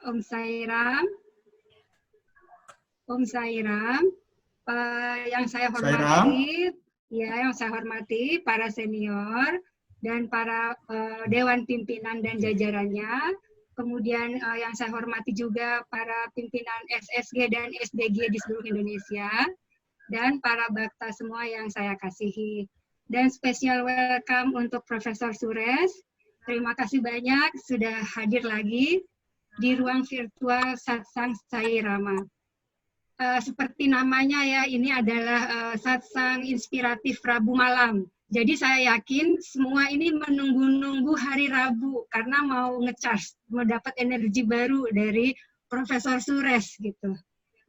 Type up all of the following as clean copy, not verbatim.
Om Sairam. Om Sairam. Yang saya hormati, yang saya hormati para senior dan para dewan pimpinan dan jajarannya. Kemudian yang saya hormati juga para pimpinan SSG dan SDG di seluruh Indonesia dan para bakta semua yang saya kasihi. Dan special welcome untuk Profesor Suresh. Terima kasih banyak sudah hadir lagi di ruang virtual Satsang Sai Rama. Seperti namanya ya, ini adalah satsang inspiratif Rabu malam. Jadi saya yakin semua ini menunggu-nunggu hari Rabu karena mau ngecharge, mau dapat energi baru dari Profesor Suresh gitu.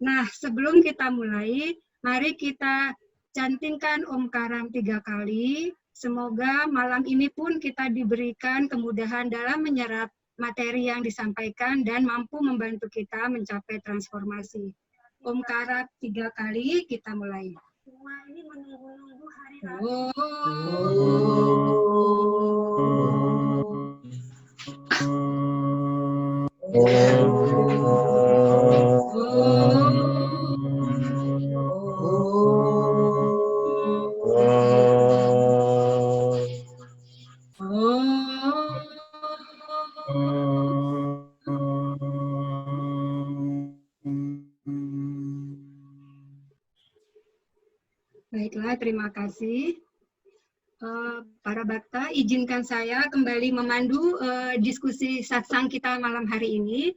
Nah, sebelum kita mulai, mari kita cantingkan Om Karam 3 kali. Semoga malam ini pun kita diberikan kemudahan dalam menyerap materi yang disampaikan dan mampu membantu kita mencapai transformasi. Om Karam 3 kali, kita mulai. Semua ini menunggu-nunggu hari Rabu. Baiklah, terima kasih. Para bakta, izinkan saya kembali memandu diskusi satsang kita malam hari ini.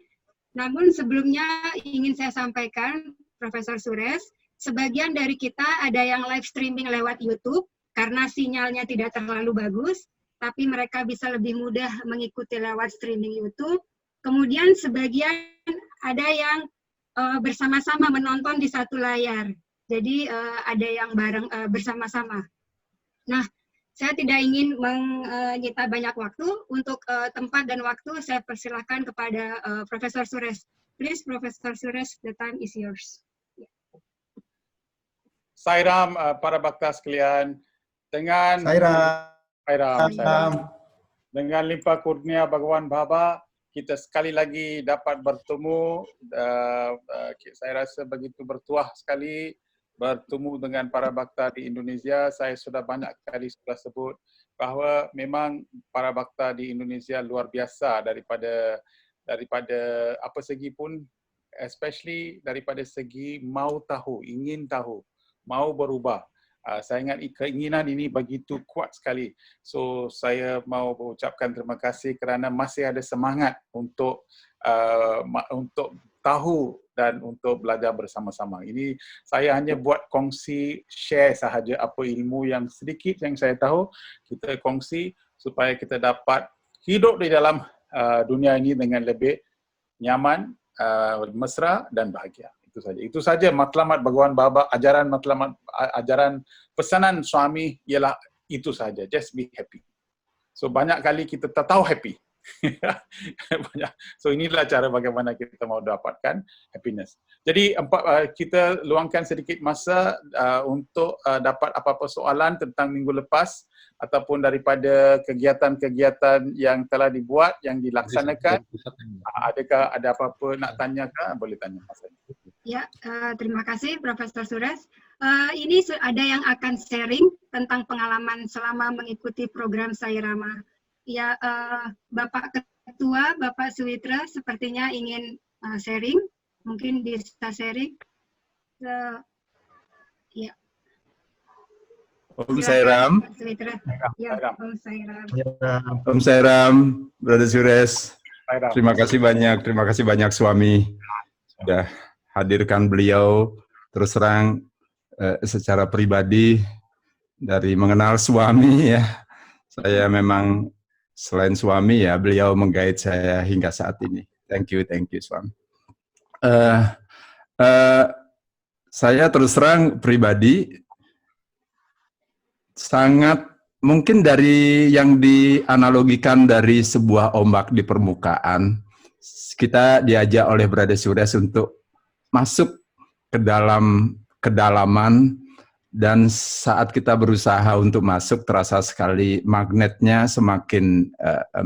Namun sebelumnya ingin saya sampaikan, Profesor Suresh, sebagian dari kita ada yang live streaming lewat YouTube, karena sinyalnya tidak terlalu bagus, tapi mereka bisa lebih mudah mengikuti lewat streaming YouTube. Kemudian sebagian ada yang bersama-sama menonton di satu layar. Jadi ada yang bareng bersama-sama. Nah, saya tidak ingin menyita banyak waktu. Untuk tempat dan waktu saya persilahkan kepada Profesor Suresh. Please, Profesor Suresh, the time is yours. Sairam, para bakta sekalian, dengan dengan limpah kurnia Bhagawan Baba, kita sekali lagi dapat bertemu. Saya rasa begitu bertuah sekali bertemu dengan para bakta di Indonesia. Saya sudah banyak kali sudah sebut bahawa memang para bakta di Indonesia luar biasa daripada apa segi pun, especially daripada segi mau tahu, ingin tahu, mau berubah. Saya ingat keinginan ini begitu kuat sekali. So saya mau mengucapkan terima kasih kerana masih ada semangat untuk tahu dan untuk belajar bersama-sama. Ini saya hanya buat kongsi, share sahaja apa ilmu yang sedikit yang saya tahu, kita kongsi supaya kita dapat hidup di dalam dunia ini dengan lebih nyaman, mesra dan bahagia. Itu saja. Itu saja matlamat Bhagawan Baba, ajaran pesanan suami ialah itu saja. Just be happy. So banyak kali kita tak tahu happy. So inilah cara bagaimana kita mau dapatkan happiness. Jadi kita luangkan sedikit masa untuk dapat apa-apa soalan tentang minggu lepas ataupun daripada kegiatan-kegiatan yang telah dibuat, yang dilaksanakan. Adakah ada apa-apa nak tanyakan? Boleh tanya Mas. Ya, terima kasih Profesor Suresh. Ini ada yang akan sharing tentang pengalaman selama mengikuti program Sai Rama. Ya, Bapak Ketua, Bapak Suwitra sepertinya ingin sharing. Mungkin bisa sharing. Ya. Om Sairam. Ya, Om Sairam. Om Sairam, Brother Suresh. Terima kasih banyak suami sudah hadirkan beliau. Terus terang secara pribadi dari mengenal suami ya, saya memang selain suami ya, beliau menggait saya hingga saat ini. Thank you suami. Saya terus terang pribadi sangat mungkin dari yang dianalogikan dari sebuah ombak di permukaan, kita diajak oleh Brother Suresh untuk masuk ke dalam kedalaman, dan saat kita berusaha untuk masuk terasa sekali magnetnya semakin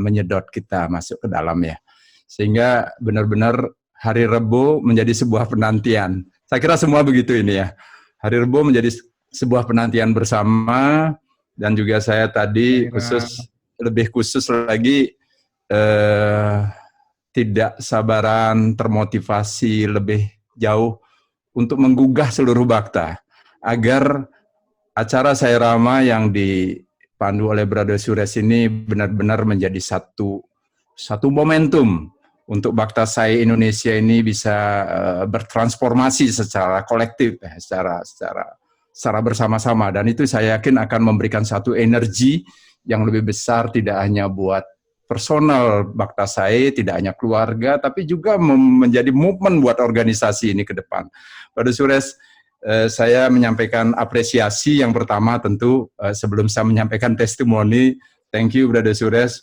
menyedot kita masuk ke dalam ya. Sehingga benar-benar hari Rebo menjadi sebuah penantian. Saya kira semua begitu ini ya. Hari Rebo menjadi sebuah penantian bersama, dan juga saya tadi lebih khusus lagi tidak sabaran, termotivasi lebih jauh untuk menggugah seluruh Bakta agar acara Sai Rama yang dipandu oleh Brother Suresh ini benar-benar menjadi satu momentum untuk Bakta Sai Indonesia ini bisa bertransformasi secara kolektif, secara bersama-sama, dan itu saya yakin akan memberikan satu energi yang lebih besar, tidak hanya buat personal Bakta Sai, tidak hanya keluarga, tapi juga menjadi movement buat organisasi ini ke depan. Brother Suresh, saya menyampaikan apresiasi yang pertama tentu sebelum saya menyampaikan testimoni. Thank you Brother Suresh,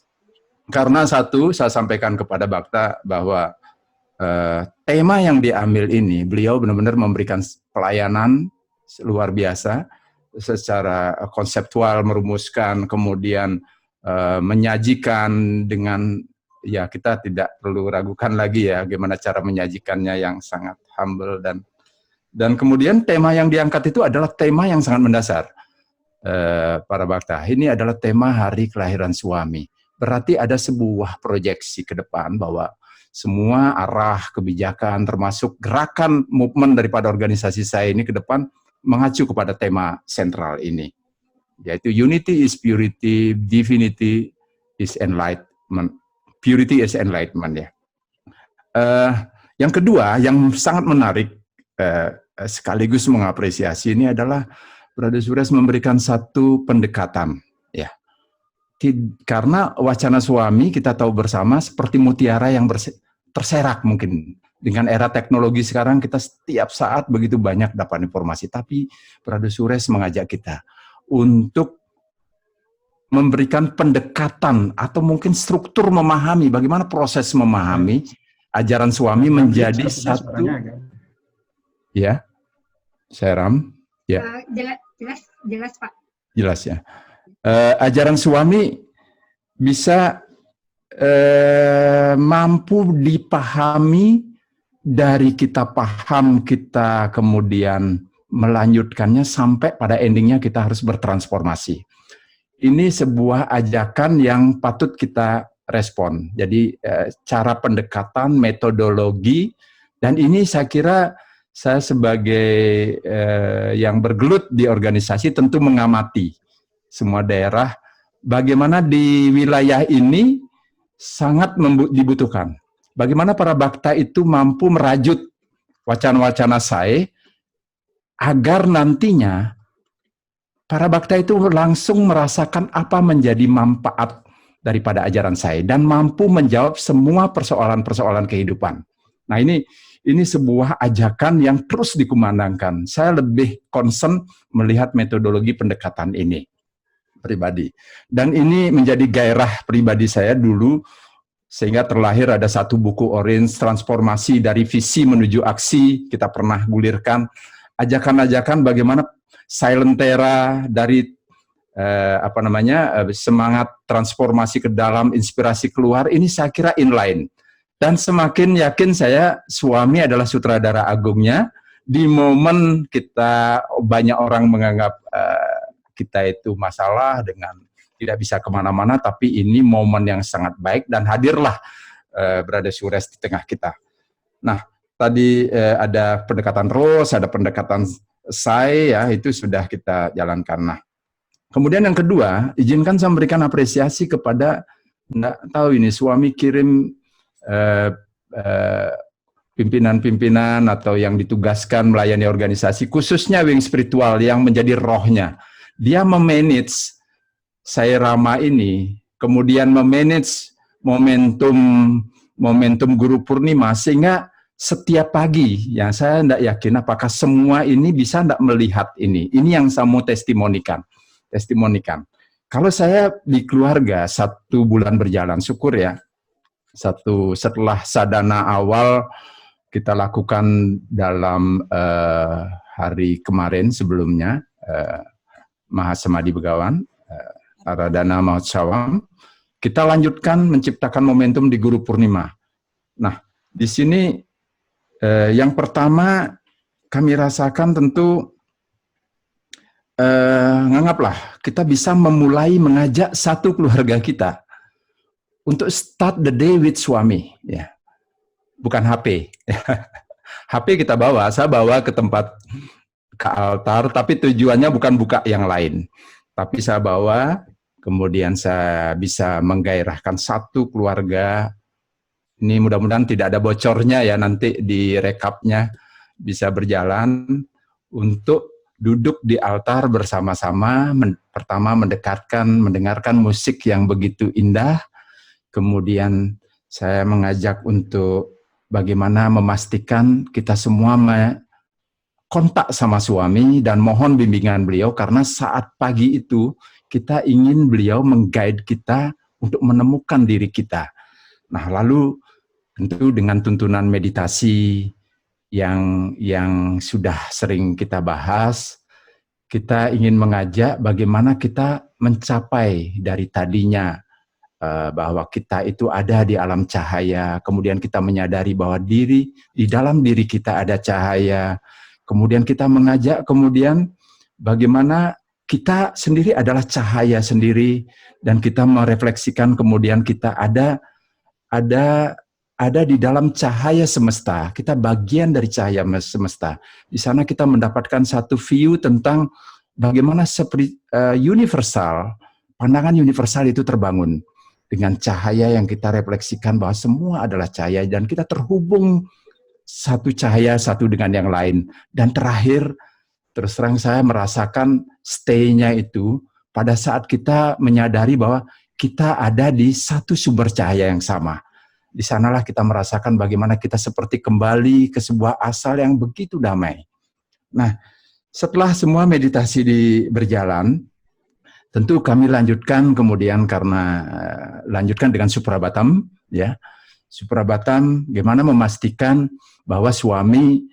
karena satu, saya sampaikan kepada Bakta bahwa tema yang diambil ini, beliau benar-benar memberikan pelayanan luar biasa secara konseptual, merumuskan, kemudian menyajikan dengan, ya kita tidak perlu ragukan lagi ya bagaimana cara menyajikannya yang sangat humble, dan kemudian tema yang diangkat itu adalah tema yang sangat mendasar. Para Bakta, ini adalah tema hari kelahiran suami. Berarti ada sebuah proyeksi ke depan bahwa semua arah kebijakan termasuk gerakan movement daripada organisasi saya ini ke depan mengacu kepada tema sentral ini, yaitu unity is purity, divinity is enlightenment, purity is enlightenment ya. Yang kedua yang sangat menarik sekaligus mengapresiasi ini adalah Brother Suresh memberikan satu pendekatan ya. Karena wacana suami kita tahu bersama seperti mutiara yang terserak mungkin. Dengan era teknologi sekarang kita setiap saat begitu banyak dapat informasi. Tapi Brother Suresh mengajak kita untuk memberikan pendekatan atau mungkin struktur memahami, bagaimana proses memahami ajaran suami menjadi satu. Ya, Seram. Ya. Jelas Pak. Jelas ya. Ajaran suami bisa mampu dipahami dari kita paham, kita kemudian melanjutkannya sampai pada endingnya kita harus bertransformasi. Ini sebuah ajakan yang patut kita respon. Jadi cara pendekatan, metodologi, dan ini saya kira saya sebagai yang bergelut di organisasi tentu mengamati semua daerah, bagaimana di wilayah ini sangat dibutuhkan. Bagaimana para Bakta itu mampu merajut wacana-wacana saya agar nantinya para Bakta itu langsung merasakan apa menjadi manfaat daripada ajaran saya dan mampu menjawab semua persoalan-persoalan kehidupan. Nah ini sebuah ajakan yang terus dikumandangkan. Saya lebih concern melihat metodologi pendekatan ini pribadi. Dan ini menjadi gairah pribadi saya dulu, sehingga terlahir ada satu buku Orange, Transformasi dari Visi Menuju Aksi. Kita pernah gulirkan ajakan-ajakan bagaimana silentera dari semangat transformasi ke dalam, inspirasi keluar, ini saya kira inline. Dan semakin yakin saya suami adalah sutradara agungnya. Di momen kita banyak orang menganggap kita itu masalah dengan tidak bisa kemana-mana, tapi ini momen yang sangat baik dan hadirlah Brother Suresh di tengah kita. Nah, tadi ada pendekatan Rose, ada pendekatan Sai, ya itu sudah kita jalankan. Nah, kemudian yang kedua, izinkan saya memberikan apresiasi kepada, enggak tahu ini suami kirim pimpinan-pimpinan atau yang ditugaskan melayani organisasi, khususnya wing spiritual yang menjadi rohnya. Dia memanage Sai Rama ini, kemudian memanage momentum Guru Purnima, sehingga setiap pagi, ya saya tidak yakin apakah semua ini bisa tidak melihat ini. Ini yang saya mau testimonikan. Kalau saya di keluarga 1 bulan berjalan, syukur ya, setelah sadana awal kita lakukan dalam hari kemarin sebelumnya, Mahasamadhi Begawan, Aradhana Mahotsawam, kita lanjutkan menciptakan momentum di Guru Purnima. Nah, di sini yang pertama kami rasakan tentu nganggaplah kita bisa memulai mengajak satu keluarga kita untuk start the day with suami, ya, bukan HP. HP kita bawa, saya bawa ke tempat ke altar, tapi tujuannya bukan buka yang lain, tapi saya bawa, kemudian saya bisa menggairahkan satu keluarga. Ini mudah-mudahan tidak ada bocornya ya, nanti di rekapnya bisa berjalan untuk duduk di altar bersama-sama, pertama mendengarkan musik yang begitu indah, kemudian saya mengajak untuk bagaimana memastikan kita semua kontak sama suami dan mohon bimbingan beliau, karena saat pagi itu kita ingin beliau meng-guide kita untuk menemukan diri kita. Nah, lalu tentu dengan tuntunan meditasi yang sudah sering kita bahas, kita ingin mengajak bagaimana kita mencapai dari tadinya bahwa kita itu ada di alam cahaya, kemudian kita menyadari bahwa di dalam diri kita ada cahaya, kemudian kita mengajak kemudian bagaimana kita sendiri adalah cahaya sendiri, dan kita merefleksikan kemudian kita ada di dalam cahaya semesta, kita bagian dari cahaya semesta. Di sana kita mendapatkan satu view tentang bagaimana universal, pandangan universal itu terbangun dengan cahaya yang kita refleksikan bahwa semua adalah cahaya dan kita terhubung satu cahaya satu dengan yang lain. Dan terakhir, terus terang saya merasakan stay-nya itu pada saat kita menyadari bahwa kita ada di satu sumber cahaya yang sama. Di sanalah kita merasakan bagaimana kita seperti kembali ke sebuah asal yang begitu damai. Nah, setelah semua meditasi berjalan, tentu kami lanjutkan kemudian karena lanjutkan dengan suprabatam, ya. Suprabatam, gimana memastikan bahwa suami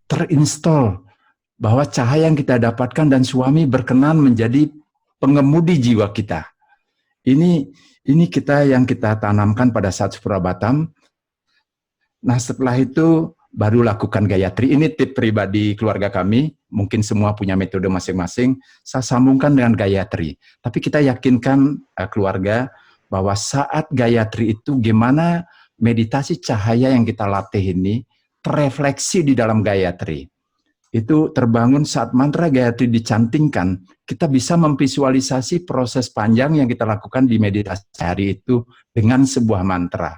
terinstall, bahwa cahaya yang kita dapatkan dan suami berkenan menjadi pengemudi jiwa kita. Ini yang kita tanamkan pada saat suprabatam. Nah, setelah itu baru lakukan Gayatri. Ini tip pribadi keluarga kami. Mungkin semua punya metode masing-masing. Saya sambungkan dengan Gayatri. Tapi kita yakinkan keluarga bahwa saat Gayatri itu gimana meditasi cahaya yang kita latih ini terefleksi di dalam Gayatri. Itu terbangun saat mantra Gayatri dicantingkan, kita bisa memvisualisasi proses panjang yang kita lakukan di meditasi hari itu dengan sebuah mantra.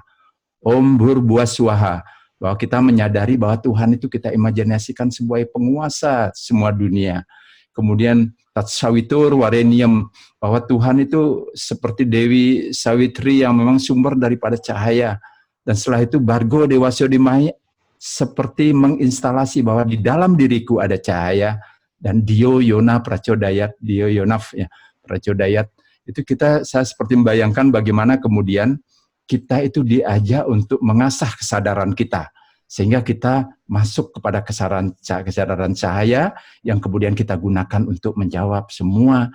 Om Bhurbuah Swaha, bahwa kita menyadari bahwa Tuhan itu kita imajinasikan sebagai penguasa semua dunia. Kemudian Tat Sawitur Warenium, bahwa Tuhan itu seperti Dewi Sawitri yang memang sumber daripada cahaya. Dan setelah itu Bargo Dewasya Dimai, seperti menginstalasi bahwa di dalam diriku ada cahaya, dan Dio Yona Prachodayat, Dio Yonaf ya, Prachodayat, itu saya seperti membayangkan bagaimana kemudian kita itu diajak untuk mengasah kesadaran kita, sehingga kita masuk kepada kesadaran cahaya yang kemudian kita gunakan untuk menjawab semua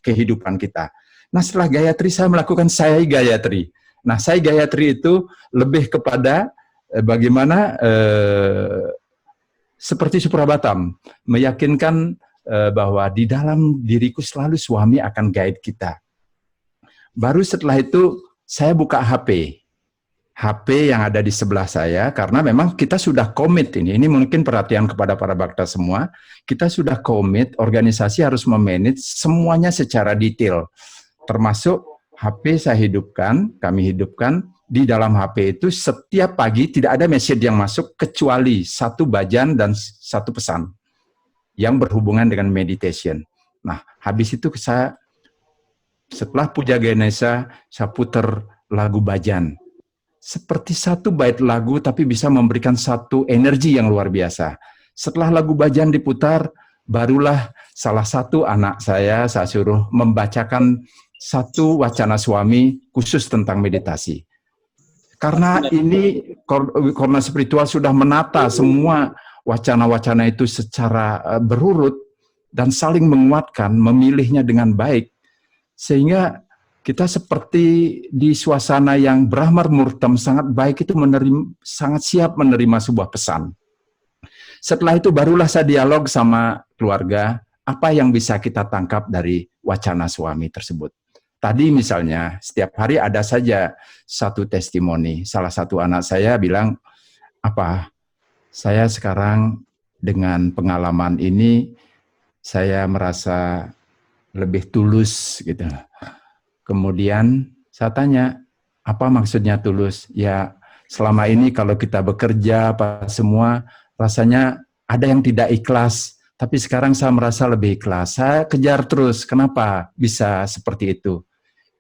kehidupan kita. Nah, setelah Gayatri saya melakukan Sai Gayatri. Nah, Sai Gayatri itu lebih kepada bagaimana seperti suprabatam, meyakinkan bahwa di dalam diriku selalu suami akan guide kita. Baru setelah itu saya buka HP yang ada di sebelah saya, karena memang kita sudah komit ini mungkin perhatian kepada para bhakta semua, kita sudah komit, organisasi harus memanage semuanya secara detail, termasuk HP kami hidupkan. Di dalam HP itu setiap pagi tidak ada message yang masuk kecuali satu bhajan dan satu pesan yang berhubungan dengan meditation. Nah, habis itu saya setelah puja Ganesha, saya putar lagu bhajan. Seperti satu bait lagu tapi bisa memberikan satu energi yang luar biasa. Setelah lagu bhajan diputar, barulah salah satu anak saya suruh membacakan satu wacana suami khusus tentang meditasi. Karena ini karena spiritual sudah menata semua wacana-wacana itu secara berurut dan saling menguatkan, memilihnya dengan baik. Sehingga kita seperti di suasana yang Brahmar Murtam sangat baik itu sangat siap menerima sebuah pesan. Setelah itu barulah saya dialog sama keluarga, apa yang bisa kita tangkap dari wacana suami tersebut. Tadi misalnya, setiap hari ada saja satu testimoni. Salah satu anak saya bilang, saya sekarang dengan pengalaman ini, saya merasa lebih tulus gitu. Kemudian saya tanya, apa maksudnya tulus? Ya, selama ini kalau kita bekerja, semua, rasanya ada yang tidak ikhlas. Tapi sekarang saya merasa lebih ikhlas. Saya kejar terus. Kenapa bisa seperti itu?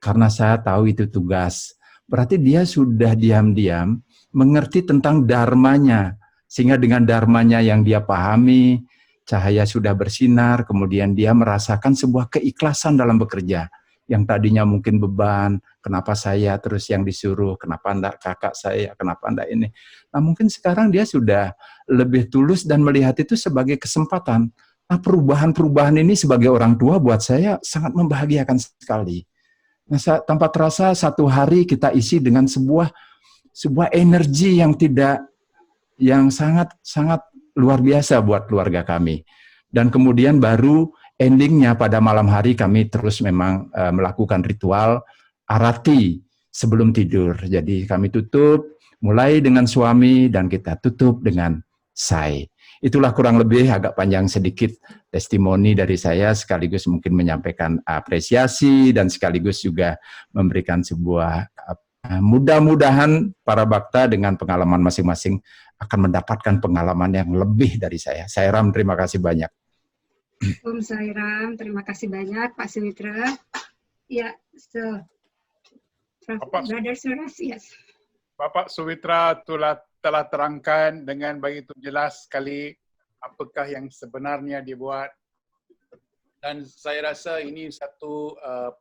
Karena saya tahu itu tugas. Berarti dia sudah diam-diam mengerti tentang dharmanya. Sehingga dengan dharmanya yang dia pahami, cahaya sudah bersinar, kemudian dia merasakan sebuah keikhlasan dalam bekerja. Yang tadinya mungkin beban, kenapa saya terus yang disuruh, kenapa enggak kakak saya, kenapa enggak ini. Nah mungkin sekarang dia sudah lebih tulus dan melihat itu sebagai kesempatan. Nah perubahan-perubahan ini sebagai orang tua buat saya sangat membahagiakan sekali. Nah, tanpa terasa satu hari kita isi dengan sebuah energi yang sangat luar biasa buat keluarga kami. Dan kemudian baru endingnya pada malam hari kami terus memang melakukan ritual arati sebelum tidur. Jadi kami tutup mulai dengan suami dan kita tutup dengan sai. Itulah kurang lebih agak panjang sedikit testimoni dari saya, sekaligus mungkin menyampaikan apresiasi dan sekaligus juga memberikan sebuah mudah-mudahan para bhakta dengan pengalaman masing-masing akan mendapatkan pengalaman yang lebih dari saya. Sairam, terima kasih banyak. Om Sairam, terima kasih banyak Pak Suwitra. Ya, Brother Suresh, yes. Bapak Suwitra telah terangkan dengan begitu jelas sekali apakah yang sebenarnya dibuat. Dan saya rasa ini satu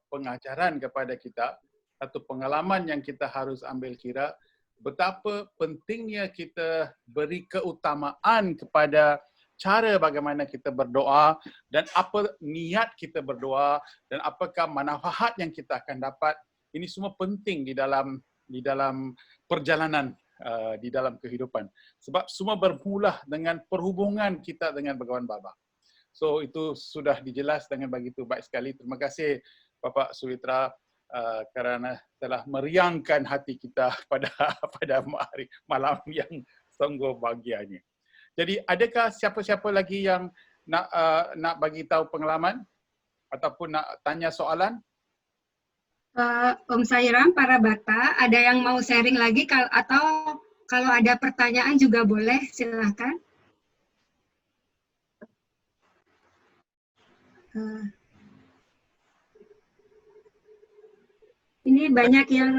pengajaran kepada kita, satu pengalaman yang kita harus ambil kira, betapa pentingnya kita beri keutamaan kepada cara bagaimana kita berdoa dan apa niat kita berdoa dan apakah manfaat yang kita akan dapat. Ini semua penting di dalam perjalanan di dalam kehidupan. Sebab semua bermula dengan perhubungan kita dengan Bhagawan Baba. So itu sudah dijelas dengan begitu baik sekali. Terima kasih Bapak Suwitra kerana telah meriangkan hati kita pada malam yang sungguh bahagianya. Jadi adakah siapa-siapa lagi yang nak bagi tahu pengalaman ataupun nak tanya soalan? Om Sairam, para bhakta, ada yang mau sharing lagi atau kalau ada pertanyaan juga boleh, silahkan. Ini banyak yang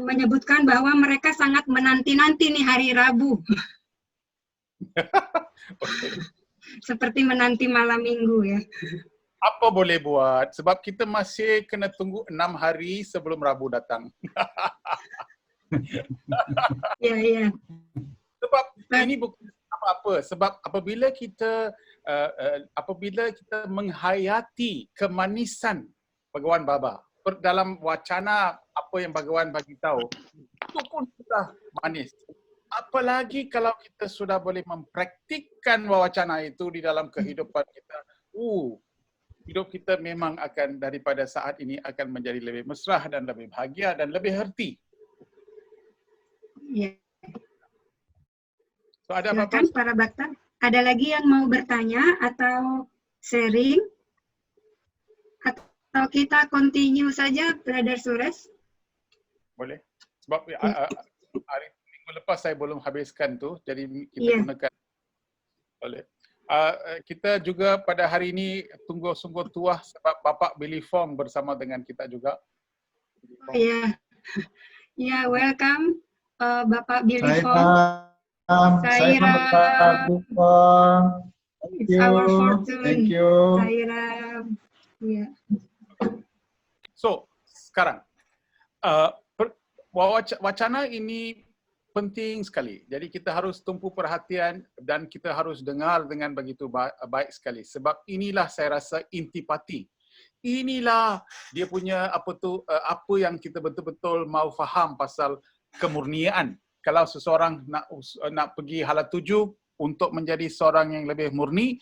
menyebutkan bahwa mereka sangat menanti-nanti nih hari Rabu. Seperti menanti malam minggu ya. Apa boleh buat? Sebab kita masih kena tunggu 6 hari sebelum Rabu datang. Ya. Sebab ini bukan apa-apa. Sebab apabila kita menghayati kemanisan Bhagawan Baba dalam wacana apa yang Bhagawan bagi tahu, itu pun sudah manis. Apalagi kalau kita sudah boleh mempraktikkan wacana itu di dalam kehidupan kita. Hidup kita memang akan daripada saat ini akan menjadi lebih mesra dan lebih bahagia dan lebih herti. Ya. So, ada silakan apa-apa? Para bhakta. Ada lagi yang mau bertanya atau sharing? Atau kita continue saja, Brother Suresh? Boleh. Sebab hari minggu lepas saya belum habiskan tu, jadi kita gunakan. Boleh. Kita juga pada hari ini sungguh tuah sebab Bapak Billy Fong bersama dengan kita juga. Ya, welcome Bapak Billy Fong. Sairam. It's our fortune. Thank you. Sairam. Yeah. So, sekarang wacana ini penting sekali. Jadi kita harus tumpu perhatian dan kita harus dengar dengan begitu baik sekali. Sebab inilah saya rasa intipati. Inilah dia punya apa yang kita betul-betul mau faham pasal kemurnian. Kalau seseorang nak pergi hala tuju untuk menjadi seorang yang lebih murni,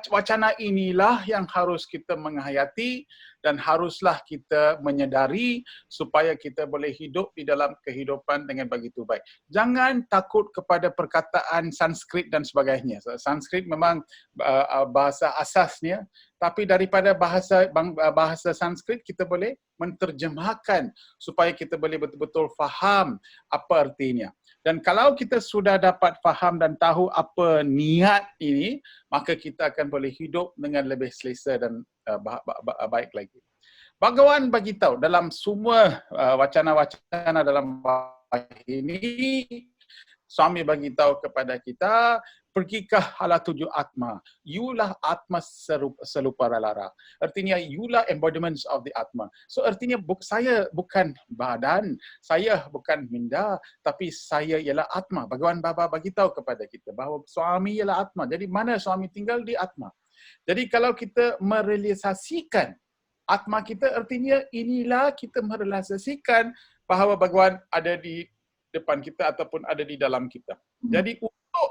wacana inilah yang harus kita menghayati dan haruslah kita menyedari supaya kita boleh hidup di dalam kehidupan dengan begitu baik. Jangan takut kepada perkataan Sanskrit dan sebagainya. Sanskrit memang bahasa asasnya, tapi daripada bahasa Sanskrit kita boleh menterjemahkan supaya kita boleh betul-betul faham apa artinya. Dan kalau kita sudah dapat faham dan tahu apa niat ini, maka kita akan boleh hidup dengan lebih selesa dan baik lagi. Bhagawan bagi tahu dalam semua wacana-wacana dalam ini, Swami bagi tahu kepada kita, pergikah hala tuju atma. Yulah atma serupa lara. Artinya yulah embodiments of the atma. So artinya saya bukan badan, saya bukan minda, tapi saya ialah atma. Bhagawan Baba bagi tahu kepada kita bahawa Swami ialah atma. Jadi mana Swami tinggal di atma. Jadi kalau kita merealisasikan atma kita, artinya inilah kita merealisasikan bahawa Bhagawan ada di depan kita ataupun ada di dalam kita. Jadi untuk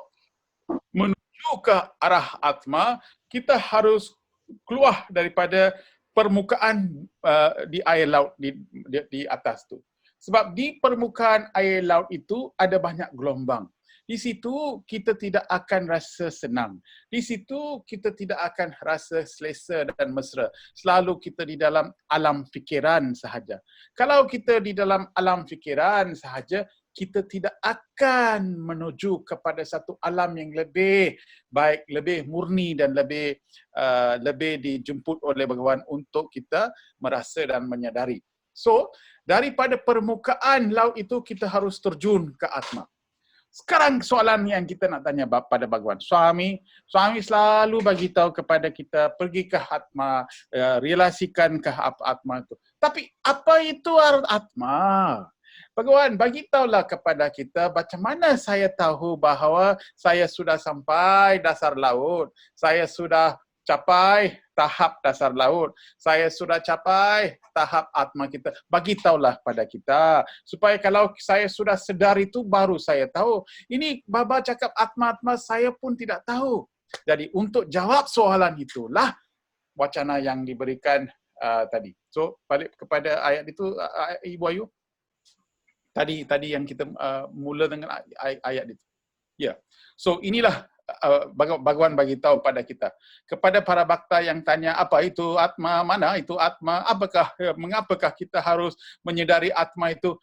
menuju ke arah atma, kita harus keluar daripada permukaan di air laut di atas tu. Sebab di permukaan air laut itu ada banyak gelombang. Di situ kita tidak akan rasa senang. Di situ kita tidak akan rasa selesa dan mesra. Selalu kita di dalam alam fikiran sahaja. Kalau kita di dalam alam fikiran sahaja, kita tidak akan menuju kepada satu alam yang lebih baik, lebih murni dan lebih dijemput oleh Bhagawan untuk kita merasa dan menyadari. So, daripada permukaan laut itu kita harus terjun ke atma. Sekarang soalan yang kita nak tanya pada Bhagawan. Swami selalu bagi tahu kepada kita, pergi ke atma, relasikan ke atma itu. Tapi apa itu atma? Bhagawan, bagi tahulah kepada kita macam mana saya tahu bahawa saya sudah sampai dasar laut, saya sudah capai tahap dasar laut, saya sudah capai tahap atma kita. Bagi tahulah pada kita, supaya kalau saya sudah sedar itu baru saya tahu. Ini Baba cakap atma-atma, saya pun tidak tahu. Jadi untuk jawab soalan itulah wacana yang diberikan tadi. So balik kepada ayat itu, Ibu Ayu. Tadi yang kita mula dengan ayat itu. Ya. So inilah Bhagawan bagi tahu pada kita. Kepada para bhakta yang tanya apa itu atma, mana itu atma, mengapakah kita harus menyedari atma itu?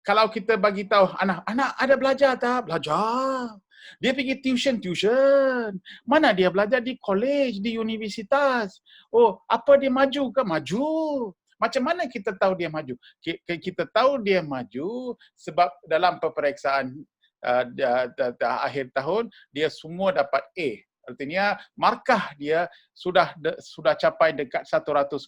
Kalau kita bagi tahu anak ada belajar tak? Belajar. Dia pergi tuition. Mana dia belajar? Di college, di universitas. Oh, apa dia maju ke? Maju. Macam mana kita tahu dia maju? Kita tahu dia maju sebab dalam peperiksaan akhir tahun, dia semua dapat A. Artinya markah dia sudah capai dekat 100%,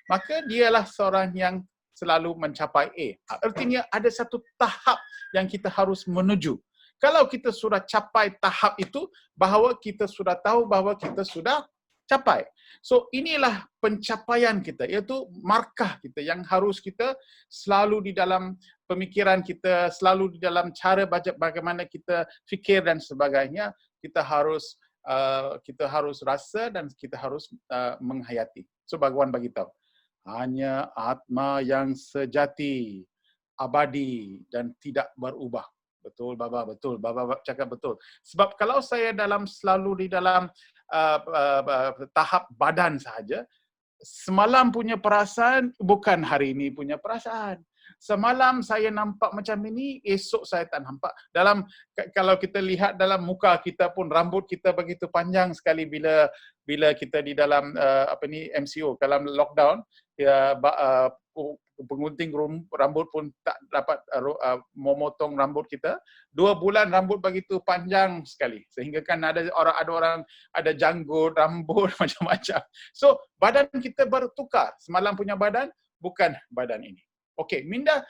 maka dialah seorang yang selalu mencapai A. Artinya ada satu tahap yang kita harus menuju. Kalau kita sudah capai tahap itu, bahawa kita sudah tahu bahawa kita sudah capai. So inilah pencapaian kita, iaitu markah kita yang harus kita selalu di dalam pemikiran kita, selalu di dalam cara bagaimana kita fikir dan sebagainya, kita harus rasa dan kita harus menghayati. So Bhagawan bagi tahu, hanya atma yang sejati, abadi dan tidak berubah. Betul Baba, betul. Baba cakap betul. Sebab kalau saya selalu di dalam tahap badan sahaja, semalam punya perasaan bukan hari ini punya perasaan. Semalam saya nampak macam ini, esok saya tak nampak. Kalau kita lihat dalam muka kita pun, rambut kita begitu panjang sekali bila kita di dalam MCO, dalam lockdown, pengunting rambut pun tak dapat memotong rambut kita. 2 bulan rambut begitu panjang sekali. Sehingga kan ada orang ada janggut, rambut macam-macam. So badan kita bertukar. Semalam punya badan bukan badan ini. Okey, minda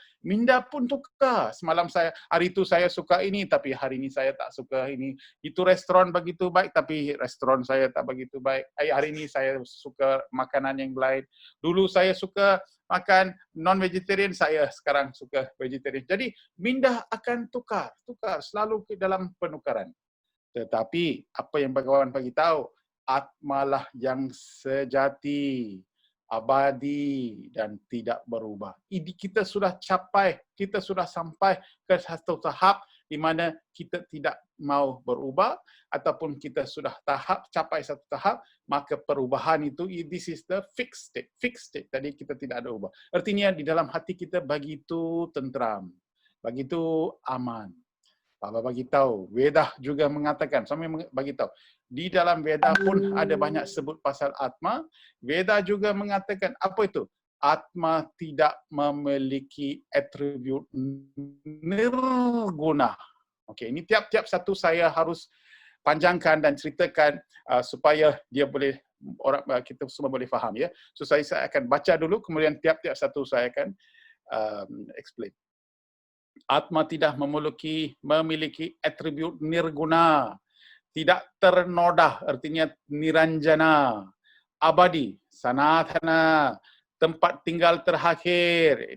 pun tukar. Hari itu saya suka ini, tapi hari ini saya tak suka ini. Itu restoran begitu baik, tapi restoran saya tak begitu baik. Hari ini saya suka makanan yang lain. Dulu saya suka makan non-vegetarian, saya sekarang suka vegetarian. Jadi minda akan tukar selalu ke dalam penukaran. Tetapi apa yang Bhagawan bagi tahu, atmalah yang sejati, abadi dan tidak berubah. Ini kita sudah sampai ke satu tahap di mana kita tidak mau berubah, ataupun kita sudah capai satu tahap, maka perubahan itu, this is the fixed state. Tadi kita tidak ada ubah. Artinya di dalam hati kita begitu tenteram, begitu aman. Bapa bagi tahu, Veda juga mengatakan, Swami bagi tahu, di dalam Veda pun ada banyak sebut pasal Atma. Veda juga mengatakan, apa itu? Atma tidak memiliki atribut nirguna. Okey, ini tiap-tiap satu saya harus panjangkan dan ceritakan supaya dia boleh, kita semua boleh faham, ya. So saya akan baca dulu, kemudian tiap-tiap satu saya akan explain. Atma tidak memiliki atribut nirguna, tidak ternoda, artinya niranjana, abadi, sanatana, tempat tinggal terakhir,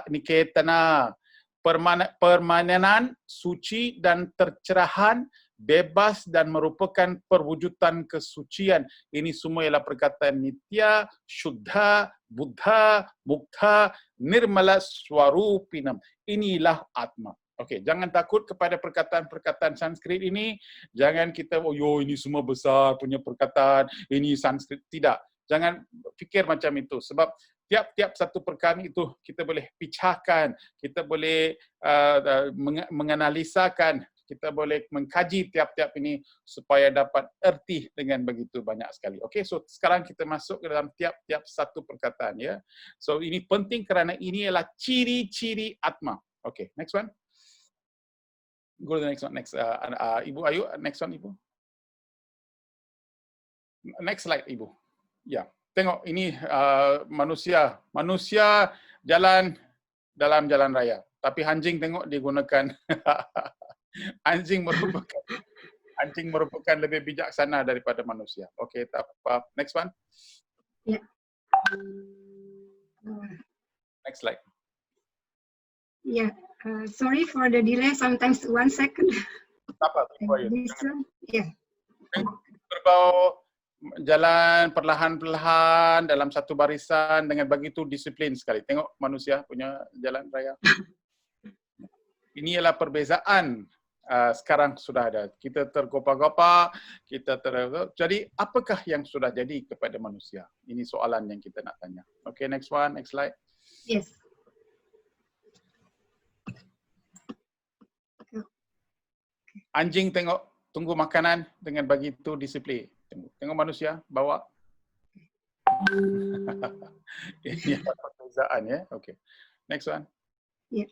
niketana, permanenan, suci dan tercerahan, bebas dan merupakan perwujudan kesucian. Ini semua ialah perkataan nitya, syuddha, buddha, mukta, nirmala swarupinam. Inilah Atma. Okey, jangan takut kepada perkataan-perkataan Sanskrit ini. Jangan kita, ini semua besar punya perkataan, ini Sanskrit. Tidak. Jangan fikir macam itu. Sebab tiap-tiap satu perkara itu kita boleh pecahkan, kita boleh menganalisakan, kita boleh mengkaji tiap-tiap ini supaya dapat erti dengan begitu banyak sekali. Okey, so sekarang kita masuk ke dalam tiap-tiap satu perkataan, ya. So ini penting kerana ini adalah ciri-ciri Atma. Okey, next one. Go to the next one. Next, Ibu Ayu, next one, Ibu. Next slide, Ibu. Ya, tengok ini manusia jalan dalam jalan raya. Tapi anjing tengok digunakan anjing merupakan lebih bijaksana daripada manusia. Okey, tak apa. Next one. Ya. Next slide. Ya, sorry for the delay. Sometimes 1 second. Tak apa. Ya. Berbau jalan perlahan-perlahan dalam satu barisan dengan begitu disiplin sekali. Tengok manusia punya jalan raya. Ini ialah perbezaan sekarang sudah ada. Kita tergopa-gopa, jadi apakah yang sudah jadi kepada manusia? Ini soalan yang kita nak tanya. Okay, next one, next slide. Yes. Anjing tengok, tunggu makanan dengan begitu disiplin. Tengok manusia, bawa. Ini apa perbezaan, ya? Okay. Next one. Yeah.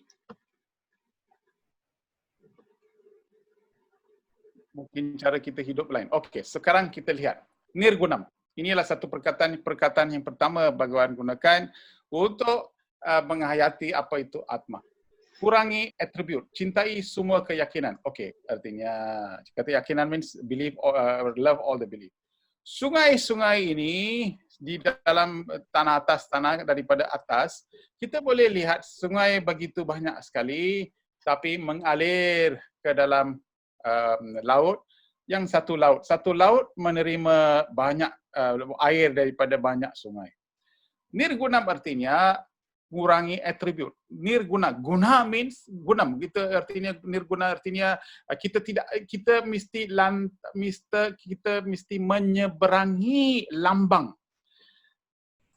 Mungkin cara kita hidup lain. Okey, sekarang kita lihat. Nirgunam. Inilah satu perkataan yang pertama Bhagawan gunakan untuk menghayati apa itu Atma. Kurangi atribut, cintai semua keyakinan. Okey, artinya keyakinan means believe, love all the belief. Sungai-sungai ini di dalam tanah atas, tanah daripada atas, kita boleh lihat sungai begitu banyak sekali, tapi mengalir ke dalam laut. Yang satu laut menerima banyak air daripada banyak sungai. Nirgunam artinya kurangi atribut. Nirguna, guna means gunam. Nirguna artinya kita mesti menyeberangi lambang.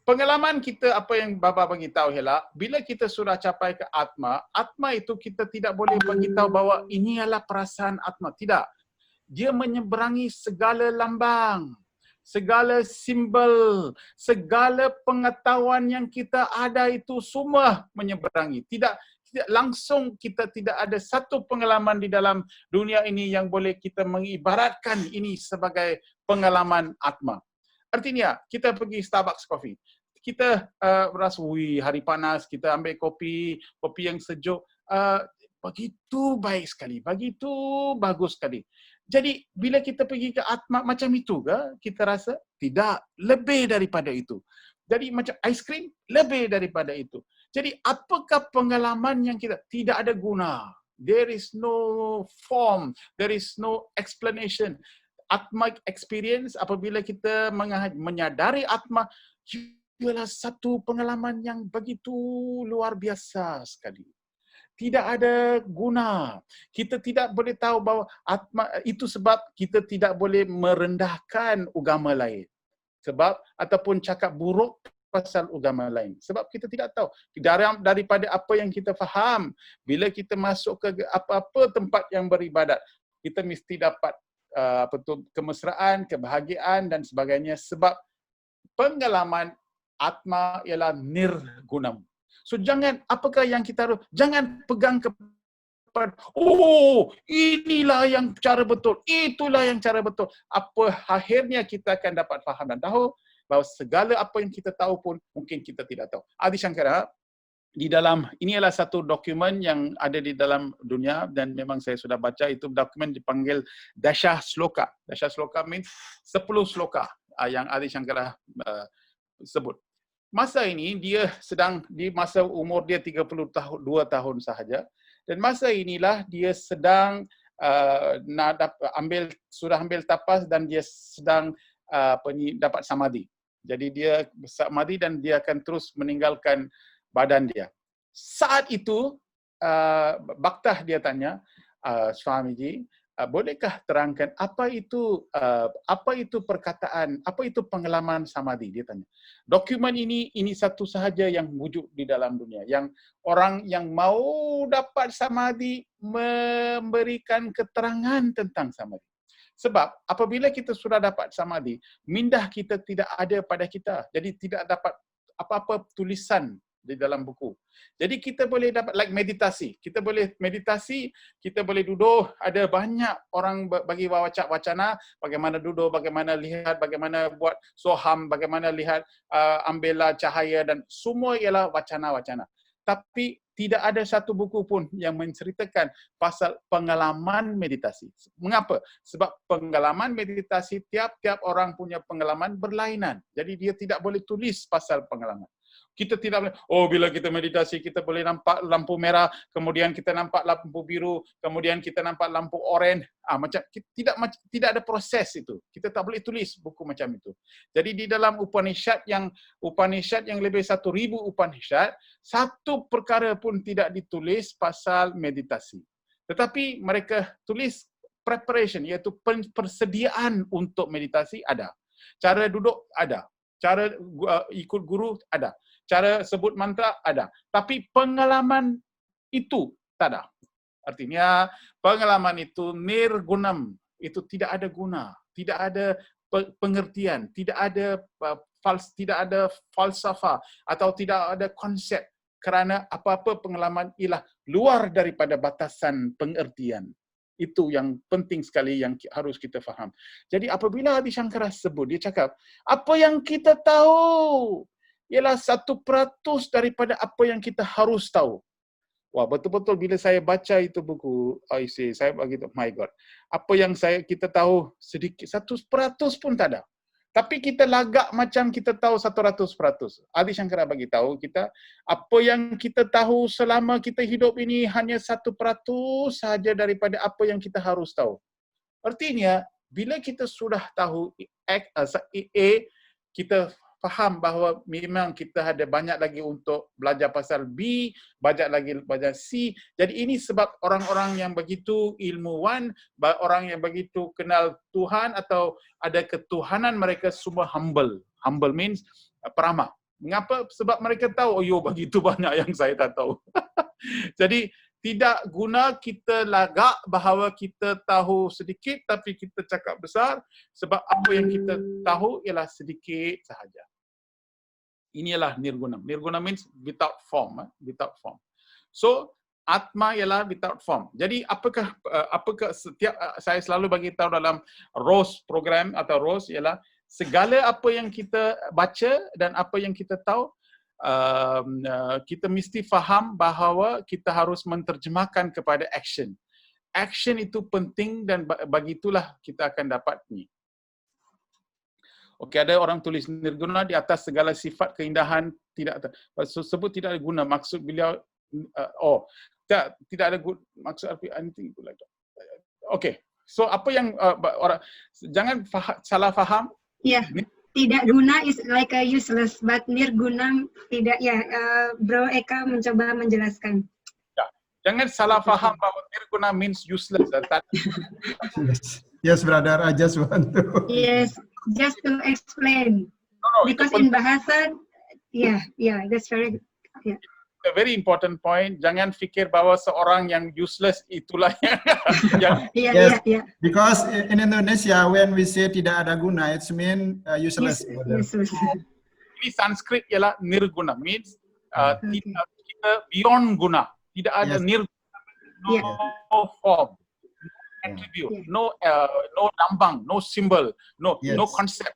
Pengalaman kita, apa yang Bapa bagi tahu ialah bila kita sudah capai ke Atma itu kita tidak boleh bagi tahu bahawa ini adalah perasaan Atma. Tidak. Dia menyeberangi segala lambang, segala simbol, segala pengetahuan yang kita ada itu semua menyeberangi. Tidak langsung, kita tidak ada satu pengalaman di dalam dunia ini yang boleh kita mengibaratkan ini sebagai pengalaman Atma. Artinya, kita pergi Starbucks coffee. kita rasa, hari panas, kita ambil kopi yang sejuk, begitu baik sekali, begitu bagus sekali. Jadi bila kita pergi ke atma macam itu ke, kita rasa tidak, lebih daripada itu. Jadi macam aiskrim, lebih daripada itu. Jadi apakah pengalaman yang kita tidak ada guna? There is no form, there is no explanation. Atma experience, apabila kita menyadari atma, ialah satu pengalaman yang begitu luar biasa sekali. Tidak ada guna. Kita tidak boleh tahu bahawa atma itu, sebab kita tidak boleh merendahkan agama lain. Sebab ataupun cakap buruk pasal agama lain. Sebab kita tidak tahu. Daripada apa yang kita faham, bila kita masuk ke apa-apa tempat yang beribadat, kita mesti dapat kemesraan, kebahagiaan dan sebagainya, sebab pengalaman atma ialah nirgunam. So apakah yang kita harus, jangan pegang kepada, inilah yang cara betul, itulah yang cara betul. Akhirnya kita akan dapat faham dan tahu bahawa segala apa yang kita tahu pun mungkin kita tidak tahu. Adi Shankara, ini adalah satu dokumen yang ada di dalam dunia dan memang saya sudah baca, itu dokumen dipanggil Dasha Sloka. Dasha Sloka means 10 sloka yang Adi Shankara sebut. Masa ini dia sedang, di masa umur dia 32 tahun sahaja, dan masa inilah dia sedang sudah ambil tapas dan dia sedang dapat samadhi. Jadi dia samadhi dan dia akan terus meninggalkan badan dia. Saat itu Bhaktah dia tanya, Swamiji, bolehkah terangkan apa itu perkataan, apa itu pengalaman samadhi? Dia tanya. Dokumen ini satu sahaja yang wujud di dalam dunia, yang orang yang mau dapat samadhi memberikan keterangan tentang samadhi. Sebab apabila kita sudah dapat samadhi, mindah kita tidak ada pada kita. Jadi tidak dapat apa-apa tulisan di dalam buku. Jadi kita boleh dapat meditasi. Kita boleh meditasi, kita boleh duduk, ada banyak orang bagi wacana, bagaimana duduk, bagaimana lihat, bagaimana buat soham, bagaimana lihat, ambillah cahaya, dan semua ialah wacana-wacana. Tapi tidak ada satu buku pun yang menceritakan pasal pengalaman meditasi. Mengapa? Sebab pengalaman meditasi, tiap-tiap orang punya pengalaman berlainan. Jadi dia tidak boleh tulis pasal pengalaman. Kita tidak boleh, bila kita meditasi, kita boleh nampak lampu merah, kemudian kita nampak lampu biru, kemudian kita nampak lampu oranye. Tidak ada proses itu. Kita tak boleh tulis buku macam itu. Jadi di dalam Upanishad yang lebih 1,000 Upanishad, satu perkara pun tidak ditulis pasal meditasi. Tetapi mereka tulis preparation, iaitu persediaan untuk meditasi ada. Cara duduk ada. Cara ikut guru ada. Cara sebut mantra ada. Tapi pengalaman itu tak ada. Artinya pengalaman itu nirgunam. Itu tidak ada guna. Tidak ada pengertian. Tidak ada falsafah. Atau tidak ada konsep. Kerana apa-apa pengalaman ialah luar daripada batasan pengertian. Itu yang penting sekali yang harus kita faham. Jadi apabila Adi Shankara sebut, dia cakap, apa yang kita tahu ialah 1% daripada apa yang kita harus tahu. Wah, betul-betul bila saya baca itu buku, saya begitu, my God. Apa yang kita tahu sedikit, 1% pun tak ada. Tapi kita lagak macam kita tahu 100%. Adi Shankara bagi tahu kita, apa yang kita tahu selama kita hidup ini hanya 1% sahaja daripada apa yang kita harus tahu. Artinya, bila kita sudah tahu A, kita faham bahawa memang kita ada banyak lagi untuk belajar pasal B, banyak lagi belajar C. Jadi ini sebab orang-orang yang begitu ilmuwan, orang yang begitu kenal Tuhan atau ada ketuhanan, mereka semua humble. Humble means peramah. Mengapa? Sebab mereka tahu, begitu banyak yang saya tak tahu. Jadi tidak guna kita lagak bahawa kita tahu sedikit tapi kita cakap besar, sebab apa yang kita tahu ialah sedikit sahaja. Inilah nirguna. Nirguna means without form. Without form. So, atma ialah without form. Jadi, apakah setiap saya selalu bagi tahu dalam ROSE program atau ROSE ialah segala apa yang kita baca dan apa yang kita tahu, kita mesti faham bahawa kita harus menterjemahkan kepada action. Action itu penting dan bagitulah kita akan dapat ni. Okey, ada orang tulis nirguna di atas segala sifat keindahan tidak sebut tidak ada guna. Maksud beliau tidak ada maksud anything like that. Okey. So apa yang orang jangan salah faham. Ya. Tidak guna is like a useless, but nirguna tidak ya. Bro Eka mencoba menjelaskan. Ya. Jangan salah faham bahwa nirguna means useless. Yes, brother. I just want to. Yes. Just to explain, because in bahasa, that's very, A very important point. Jangan fikir bahawa seorang yang useless itulah yang yes. Because in Indonesia, when we say tidak ada guna, it means useless. Ini Sanskrit ialah nirguna, means tidak kita beyond guna, tidak ada nirguna, no form. Attribute, no lambang, no symbol, no concept.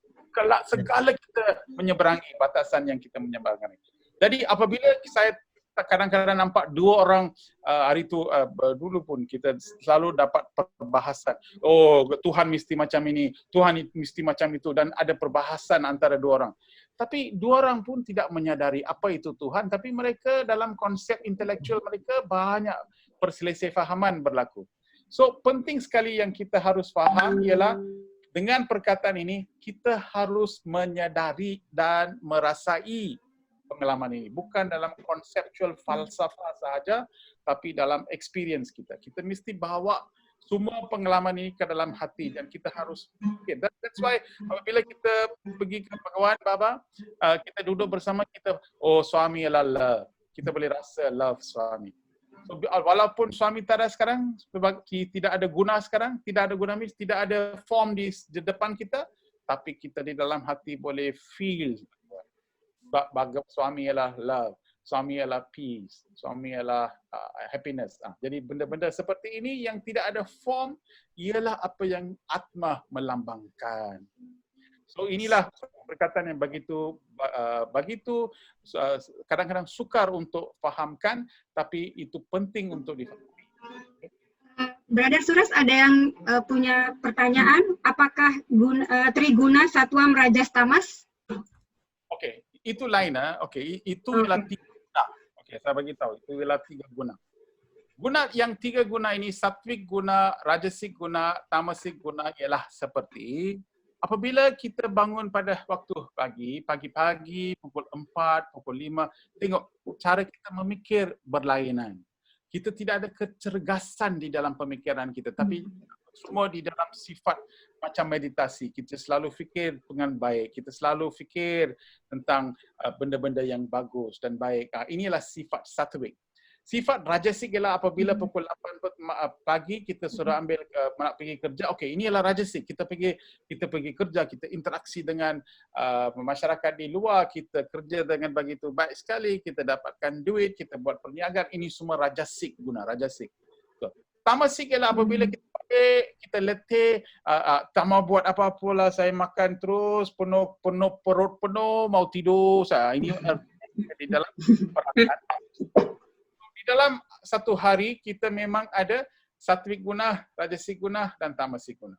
Segala kita menyeberangi batasan yang kita menyeberangi. Jadi apabila saya kadang-kadang nampak dua orang hari itu dulu pun kita selalu dapat perbahasan. Oh, Tuhan mesti macam ini, Tuhan mesti macam itu, dan ada perbahasan antara dua orang. Tapi dua orang pun tidak menyadari apa itu Tuhan, tapi mereka dalam konsep intelektual mereka banyak perselisihan berlaku. So, penting sekali yang kita harus faham ialah dengan perkataan ini, kita harus menyadari dan merasai pengalaman ini. Bukan dalam konseptual falsafah sahaja, tapi dalam experience kita. Kita mesti bawa semua pengalaman ini ke dalam hati dan kita harus fikir. That's why apabila kita pergi ke Bhagawan Baba, kita duduk bersama kita, suami ialah love. Kita boleh rasa love suami. So, walaupun suami tak ada sekarang, tidak ada guna sekarang, tidak ada guna means tidak ada form di depan kita, tapi kita di dalam hati boleh feel. Suami ialah love, suami ialah peace, suami ialah happiness. Jadi benda-benda seperti ini yang tidak ada form, ialah apa yang Atma melambangkan. So inilah perkataan yang begitu kadang-kadang sukar untuk fahamkan, tapi itu penting untuk difahami. Brother Suresh, ada yang punya pertanyaan, apakah Triguna Satwam Rajas Tamas? Okey, itu lain. Okey, itu ialah 3 guna. Okey, saya bagi tahu, itu ialah 3 guna. Guna yang 3 guna ini, Satwik guna, Rajasik guna, Tamasik guna ialah seperti apabila kita bangun pada waktu pagi-pagi, pukul 4, pukul 5, tengok cara kita memikir berlainan. Kita tidak ada kecergasan di dalam pemikiran kita, tapi semua di dalam sifat macam meditasi. Kita selalu fikir dengan baik, kita selalu fikir tentang benda-benda yang bagus dan baik. Inilah sifat Satwik. Sifat Rajasik ialah apabila pukul 8 pagi kita sudah nak pergi kerja. Okey, ini ialah Rajasik. Kita pergi kerja, kita interaksi dengan masyarakat di luar, kita kerja dengan begitu baik sekali, kita dapatkan duit, kita buat perniagaan. Ini semua Rajasik guna, Rajasik. So, Tamasik ialah apabila kita letih, tak mau buat apa-apa lah, saya makan terus, penuh perut penuh, mau tidur. Ini di dalam perasaan. Dalam satu hari kita memang ada Satwik guna, Rajasik guna dan Tamasik guna.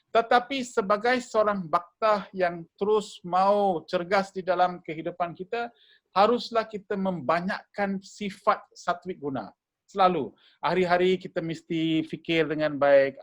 Tetapi sebagai seorang bhakta yang terus mau cergas di dalam kehidupan kita, haruslah kita membanyakkan sifat Satwik guna. Selalu. Hari-hari kita mesti fikir dengan baik,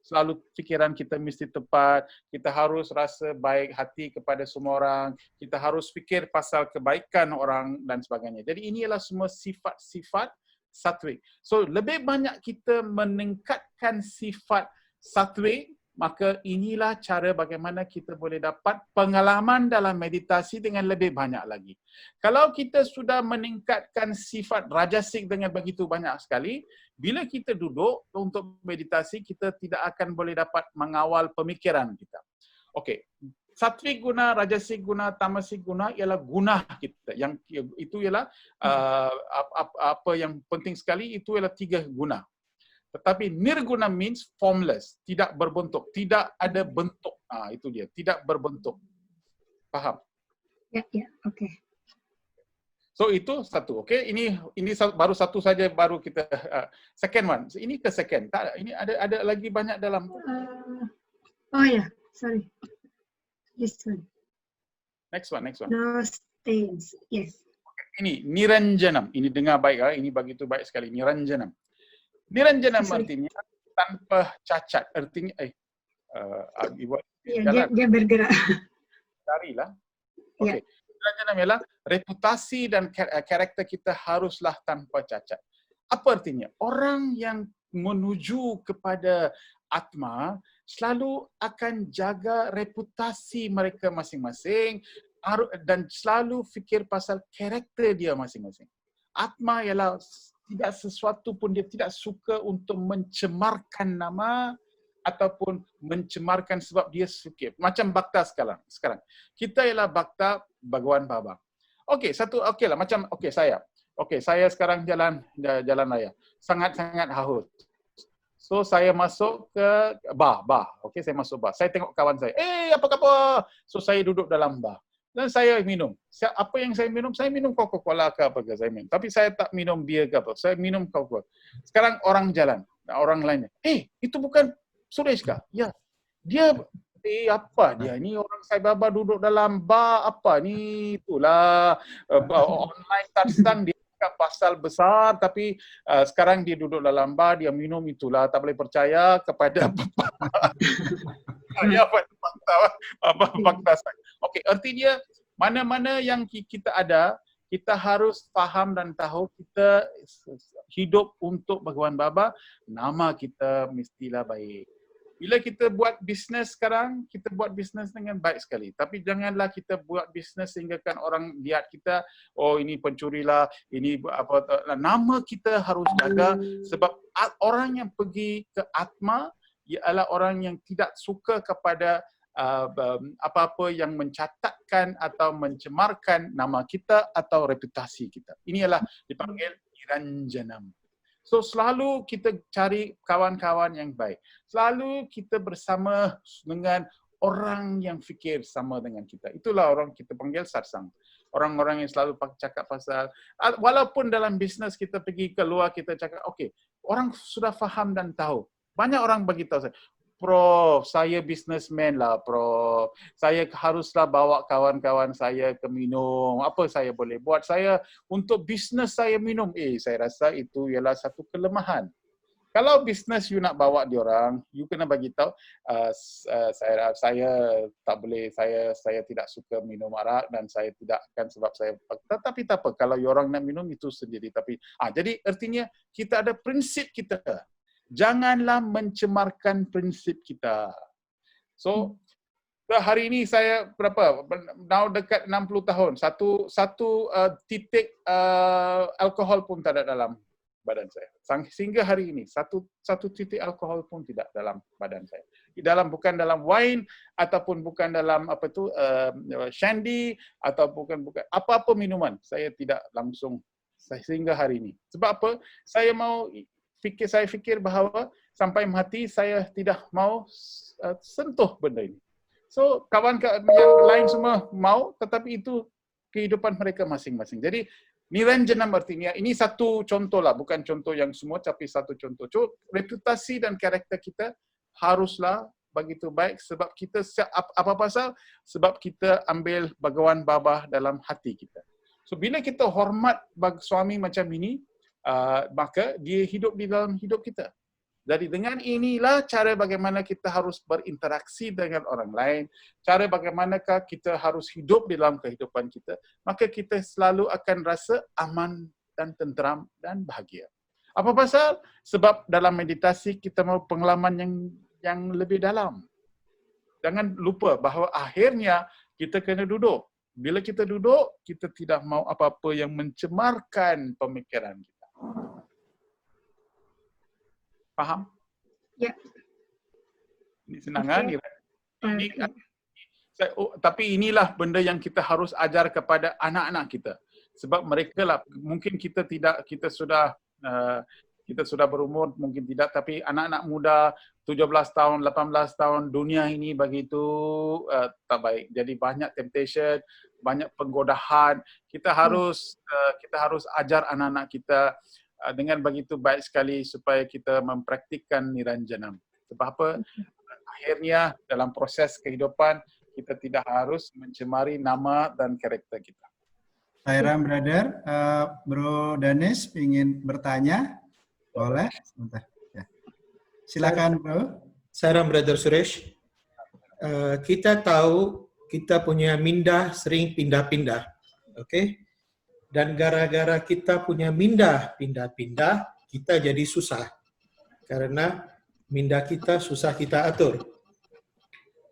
selalu fikiran kita mesti tepat, kita harus rasa baik hati kepada semua orang, kita harus fikir pasal kebaikan orang dan sebagainya. Jadi ini adalah semua sifat-sifat Satwik. So lebih banyak kita meningkatkan sifat Satwik, maka inilah cara bagaimana kita boleh dapat pengalaman dalam meditasi dengan lebih banyak lagi. Kalau kita sudah meningkatkan sifat Rajasik dengan begitu banyak sekali, bila kita duduk untuk meditasi, kita tidak akan boleh dapat mengawal pemikiran kita. Okey, Satwik guna, Rajasik guna, Tamasik guna ialah guna kita. Yang itu ialah apa yang penting sekali, itu ialah 3 guna. Tetapi nirguna means formless, tidak berbentuk, tidak ada bentuk. Itu dia, tidak berbentuk. Faham? Ya, oke. So itu satu, okay? Ini baru satu saja, baru kita second one. Ini ke second. Tak, ini ada lagi banyak dalam. Oh ya, sorry. This one. Next one. No stains. Yes. Ini Niranjanam. Ini dengar baik, ini begitu baik sekali. Niranjanam. Niranjanam artinya tanpa cacat. Artinya, dia bergerak. Carilah. Okay. Niranjanam ialah reputasi dan karakter kita haruslah tanpa cacat. Apa artinya? Orang yang menuju kepada Atma selalu akan jaga reputasi mereka masing-masing dan selalu fikir pasal karakter dia masing-masing. Atma ialah tidak sesuatu pun dia tidak suka untuk mencemarkan nama ataupun mencemarkan sebab dia suka. Macam Bhakta sekarang. Kita ialah Bhakta Bhagawan Baba. Okeylah macam saya sekarang jalan raya. Sangat-sangat haus. So saya masuk ke bar. Okey, saya masuk bar. Saya tengok kawan saya. Apa khabar? So saya duduk dalam bar. Dan saya minum. Apa yang saya minum? Saya minum Coca-Cola ke apa ke saya minum. Tapi saya tak minum bir ke apa. Saya minum Coca-Cola. Sekarang orang jalan. Orang lainnya. Itu bukan Suresh kah? Ya. Dia apa dia? Ini orang Sai Baba duduk dalam bar apa ni? Itulah online tentang dia cakap pasal besar tapi sekarang dia duduk dalam bar, dia minum itulah. Tak boleh percaya kepada fakta. Okey, artinya mana-mana yang kita ada, kita harus faham dan tahu kita hidup untuk Bhagawan Baba, nama kita mestilah baik. Bila kita buat bisnes sekarang, kita buat bisnes dengan baik sekali. Tapi janganlah kita buat bisnes sehingga kan orang lihat kita, ini pencuri lah, ini apa. Nama kita harus jaga sebab orang yang pergi ke Atma ialah orang yang tidak suka kepada apa-apa yang mencatatkan atau mencemarkan nama kita atau reputasi kita. Ini ialah dipanggil Niranjanam. So selalu kita cari kawan-kawan yang baik. Selalu kita bersama dengan orang yang fikir sama dengan kita. Itulah orang kita panggil satsang. Orang-orang yang selalu cakap pasal, walaupun dalam bisnes kita pergi keluar, kita cakap, orang sudah faham dan tahu. Banyak orang beritahu saya, Prof, saya businessman lah, Prof. Saya haruslah bawa kawan-kawan saya ke minum. Apa saya boleh buat? Saya untuk bisnes saya minum. Saya rasa itu ialah satu kelemahan. Kalau bisnes you nak bawa diorang, you kena bagi tahu saya tak boleh, saya tidak suka minum arak dan saya tidak akan sebab saya. Tetapi tak apa, kalau orang nak minum itu sendiri. Tapi jadi artinya kita ada prinsip kita. Janganlah mencemarkan prinsip kita. So, hari ini saya dekat 60 tahun. Satu titik alkohol pun tak ada dalam badan saya. Sehingga hari ini satu titik alkohol pun tidak dalam badan saya. Bukan dalam wine ataupun bukan dalam shandy atau bukan apa-apa minuman. Saya tidak langsung sehingga hari ini. Sebab apa? Saya fikir bahawa sampai mati saya tidak mau sentuh benda ini. So kawan-kawan yang lain semua mau, tetapi itu kehidupan mereka masing-masing. Jadi Niranjanam artinya, ini satu contoh lah, bukan contoh yang semua, tapi satu contoh. Reputasi dan karakter kita haruslah begitu baik sebab kita apa pasal? Sebab kita ambil Bhagawan Baba dalam hati kita. So bila kita hormat suami macam ini, maka dia hidup di dalam hidup kita. Jadi dengan inilah cara bagaimana kita harus berinteraksi dengan orang lain, cara bagaimanakah kita harus hidup di dalam kehidupan kita, maka kita selalu akan rasa aman dan tenteram dan bahagia. Apa pasal? Sebab dalam meditasi kita mau pengalaman yang lebih dalam. Jangan lupa bahawa akhirnya kita kena duduk. Bila kita duduk, kita tidak mau apa-apa yang mencemarkan pemikiran kita. Faham? Ya. Ini senangan. Tapi inilah benda yang kita harus ajar kepada anak-anak kita. Sebab mereka lah, mungkin kita sudah kita sudah berumur mungkin tidak, tapi anak-anak muda 17 tahun, 18 tahun, dunia ini begitu tak baik. Jadi banyak temptation, banyak penggodahan. Kita harus ajar anak-anak kita dengan begitu baik sekali supaya kita mempraktikkan Niranjanam. Sebab apa? Akhirnya dalam proses kehidupan kita tidak harus mencemari nama dan karakter kita. Sairam, brother. Bro Danis ingin bertanya? Boleh? Sebentar. Ya. Silakan, bro. Sairam, brother Suresh. Kita tahu kita punya minda sering pindah-pindah. Oke? Dan gara-gara kita punya minda pindah-pindah, kita jadi susah. Karena minda kita susah kita atur.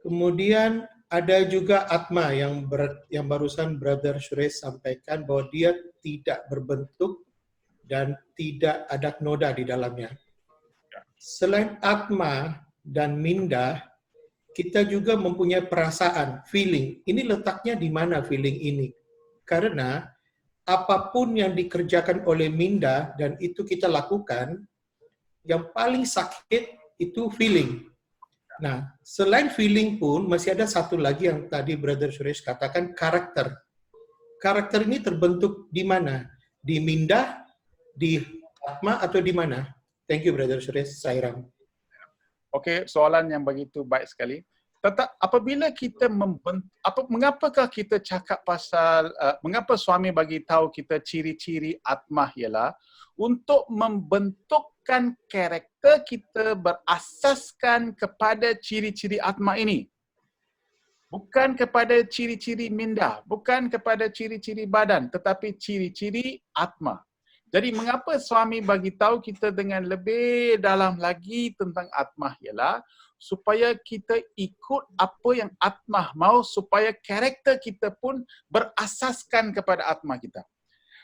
Kemudian ada juga atma yang barusan Brother Suresh sampaikan bahwa dia tidak berbentuk dan tidak ada noda di dalamnya. Selain atma dan minda, kita juga mempunyai perasaan, feeling. Ini letaknya di mana feeling ini? Karena apapun yang dikerjakan oleh minda dan itu kita lakukan, yang paling sakit itu feeling. Nah, selain feeling pun masih ada satu lagi yang tadi Brother Suresh katakan, karakter. Karakter ini terbentuk di mana? Di minda, di atma, atau di mana? Thank you, Brother Suresh. Sairam. Oke, soalan yang begitu baik sekali. Apabila kita mengapakah kita cakap pasal, mengapa suami bagi tahu kita ciri-ciri atma ialah untuk membentukkan karakter kita berasaskan kepada ciri-ciri atma ini. Bukan kepada ciri-ciri minda, bukan kepada ciri-ciri badan, tetapi ciri-ciri atma. Jadi mengapa suami bagi tahu kita dengan lebih dalam lagi tentang atma ialah supaya kita ikut apa yang atma mau, supaya karakter kita pun berasaskan kepada atma kita.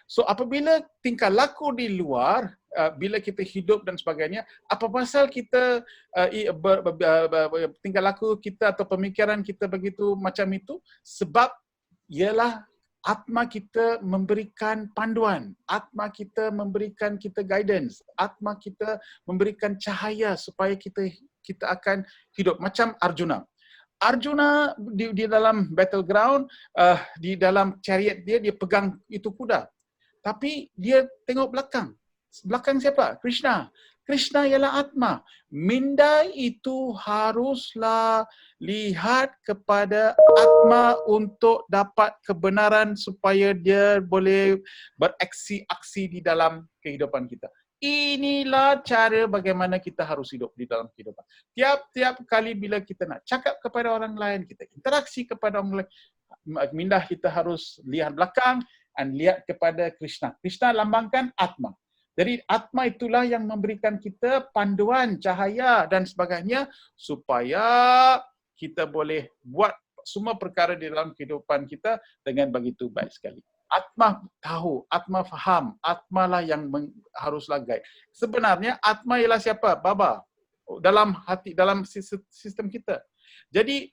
So apabila tingkah laku di luar, bila kita hidup dan sebagainya, apa pasal kita tingkah laku kita atau pemikiran kita begitu macam itu? Sebab ialah atma kita memberikan panduan, atma kita memberikan kita guidance, atma kita memberikan cahaya supaya kita akan hidup macam Arjuna. Arjuna di dalam battleground, di dalam chariot dia pegang itu kuda. Tapi dia tengok belakang. Belakang siapa? Krishna. Krishna ialah atma. Minda itu haruslah lihat kepada atma untuk dapat kebenaran supaya dia boleh beraksi-aksi di dalam kehidupan kita. Inilah cara bagaimana kita harus hidup di dalam kehidupan. Tiap-tiap kali bila kita nak cakap kepada orang lain, kita interaksi kepada orang lain, minda kita harus lihat belakang dan lihat kepada Krishna. Krishna lambangkan atma. Jadi atma itulah yang memberikan kita panduan, cahaya dan sebagainya supaya kita boleh buat semua perkara di dalam kehidupan kita dengan begitu baik sekali. Atma tahu, atma faham, atma lah yang haruslah guide. Sebenarnya atma ialah siapa? Baba. Dalam hati, dalam sistem kita. Jadi